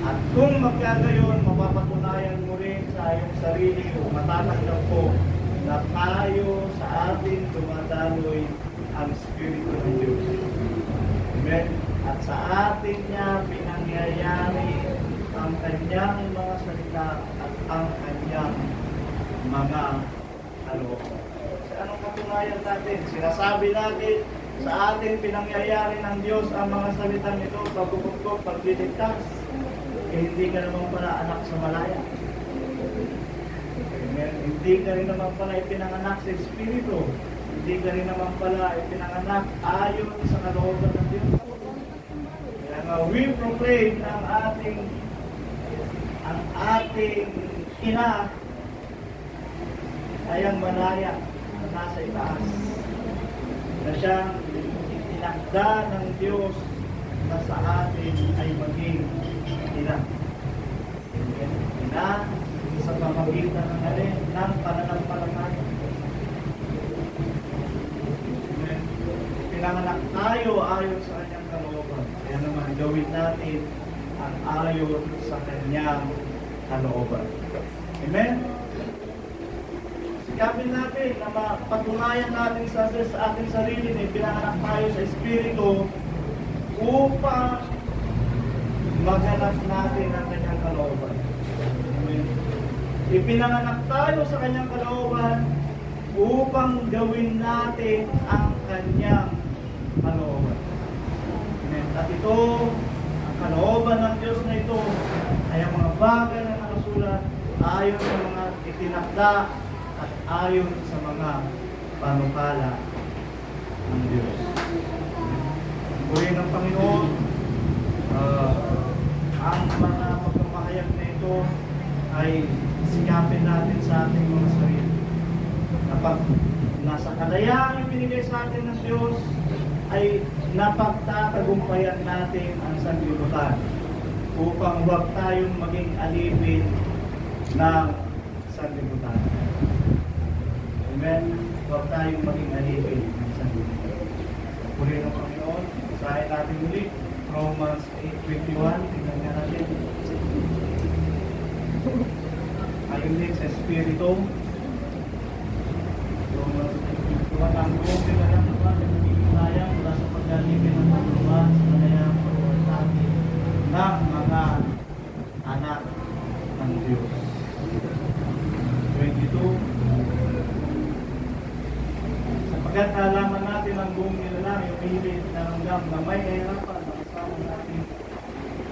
At kung magkagayon, mapapatunayan mo rin sa iyong sarili o matatanggap ko na tayo sa atin dumadaloy ang Espiritu ng Diyos. Amen? At sa atin niya pinangyayari ang kanyang mga salita at ang kanyang mga kalooban. Kasi anong patunayan natin? Sinasabi natin sa atin pinangyayari ng Diyos ang mga salita nito, pagkukukok, pagdiligtas. Eh hindi ka naman pala anak sa malaya. Amen? Hindi ka rin naman pala ipinanganak sa Espiritu. Hindi ka rin naman pala ipinanganak ayon sa kalooban ng Diyos. Kaya nga, we proclaim ng ang ating ina ay ang malaya na nasa itaas. Na siyang itinakda ng Diyos na sa atin ay maging ina. Ina sa pamagitan ng pananampalataya. Pinanganak tayo ayon sa kanyang kalooban. Kaya naman gawin natin ang ayon sa kanyang kalooban. Amen? Sikapin natin na mapatunayan natin sa ating sarili na pinanganak tayo sa Espiritu upang maganap natin ang kanyang kalooban. Amen? Ipinanganak tayo sa kanyang kalooban upang gawin natin ang kanyang kalooban. Amen? At ito, ang kalooban ng Diyos na ito ay ang mga bagay na nakasulat ayon sa mga itinakda at ayon sa mga panukala ng Diyos. Puri ng Panginoon, ang mga pagpapahayag na ito ay sikapin natin sa ating mga sarili. Kapag nasa kalayaan yung binigay sa atin ng Diyos, ay napagtatagumpayan natin ang sanlibutan upang huwag tayong maging alipin ng sanlibutan. Amen? Huwag tayong maging alipin ng sanlibutan. Puri ng Panginoon, basahin natin muli Romans 8:21. Tingnan nga natin. Ayun din sa Espiritu. Romans 8:21. Ang buong pinagandang naman ay sayang mula sa paglalipin ng pagluwas sa kalayang pagluwas ng mga anak ng Diyos. 22. Sapagkat nalaman natin ang buong nilalang yung pilit na hanggang na may kahirapan na kasama natin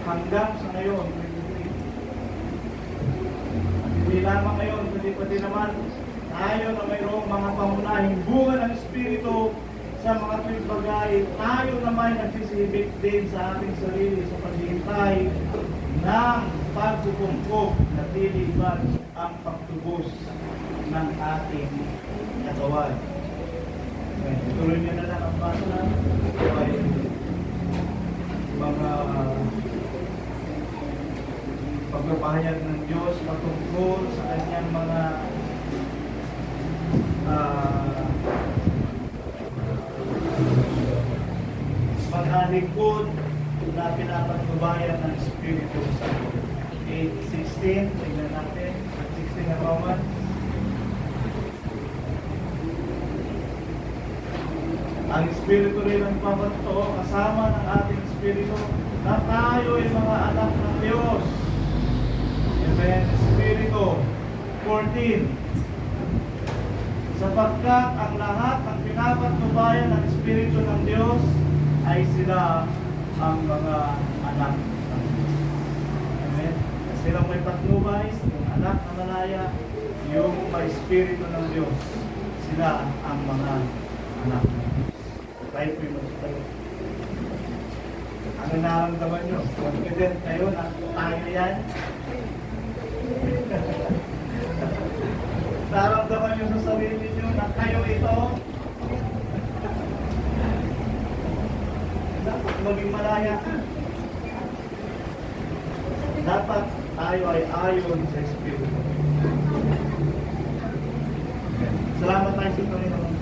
hanggang sa ngayon. 23. At hindi lamang ngayon, kundi pati naman tayo na mayroong mga pangunahing bunga ng Espiritu sa mga tuwing bagay, tayo naman nagsisibik din sa ating sarili sa paghihintay ng pagkukumpok na tiliban ang pagtubos ng ating katawan. Okay, tuloy niyo na lang ang basa. Ito ay mga pagpapahayag ng Diyos patungkol sa kanyang mga paglingkod na pinapatnubayan ng Espiritu Santo. 8:16, tignan natin. 16 na Roman. Ang Espiritu rin ang pabato kasama ng ating Espiritu na tayo ay mga anak ng Diyos. Amen. Espiritu 14. Sapagkat ang lahat ng pinapatnubayan ng Espiritu ng Diyos ay sila ang mga anak ng Diyos. Amen. Silang may patnubay, yung anak na malaya, yung may Espiritu ng Diyos. Sila ang mga anak ng Diyos. Tayo po yung tayo. Ano nararamdaman nyo? Confident kayo na tayo yan? Nararamdaman nyo sa sarili nyo na kayo ito? Dapat maging malaya. Dapat tayo ay ayon sa Espiritu. Salamat tayo sa Panginoon.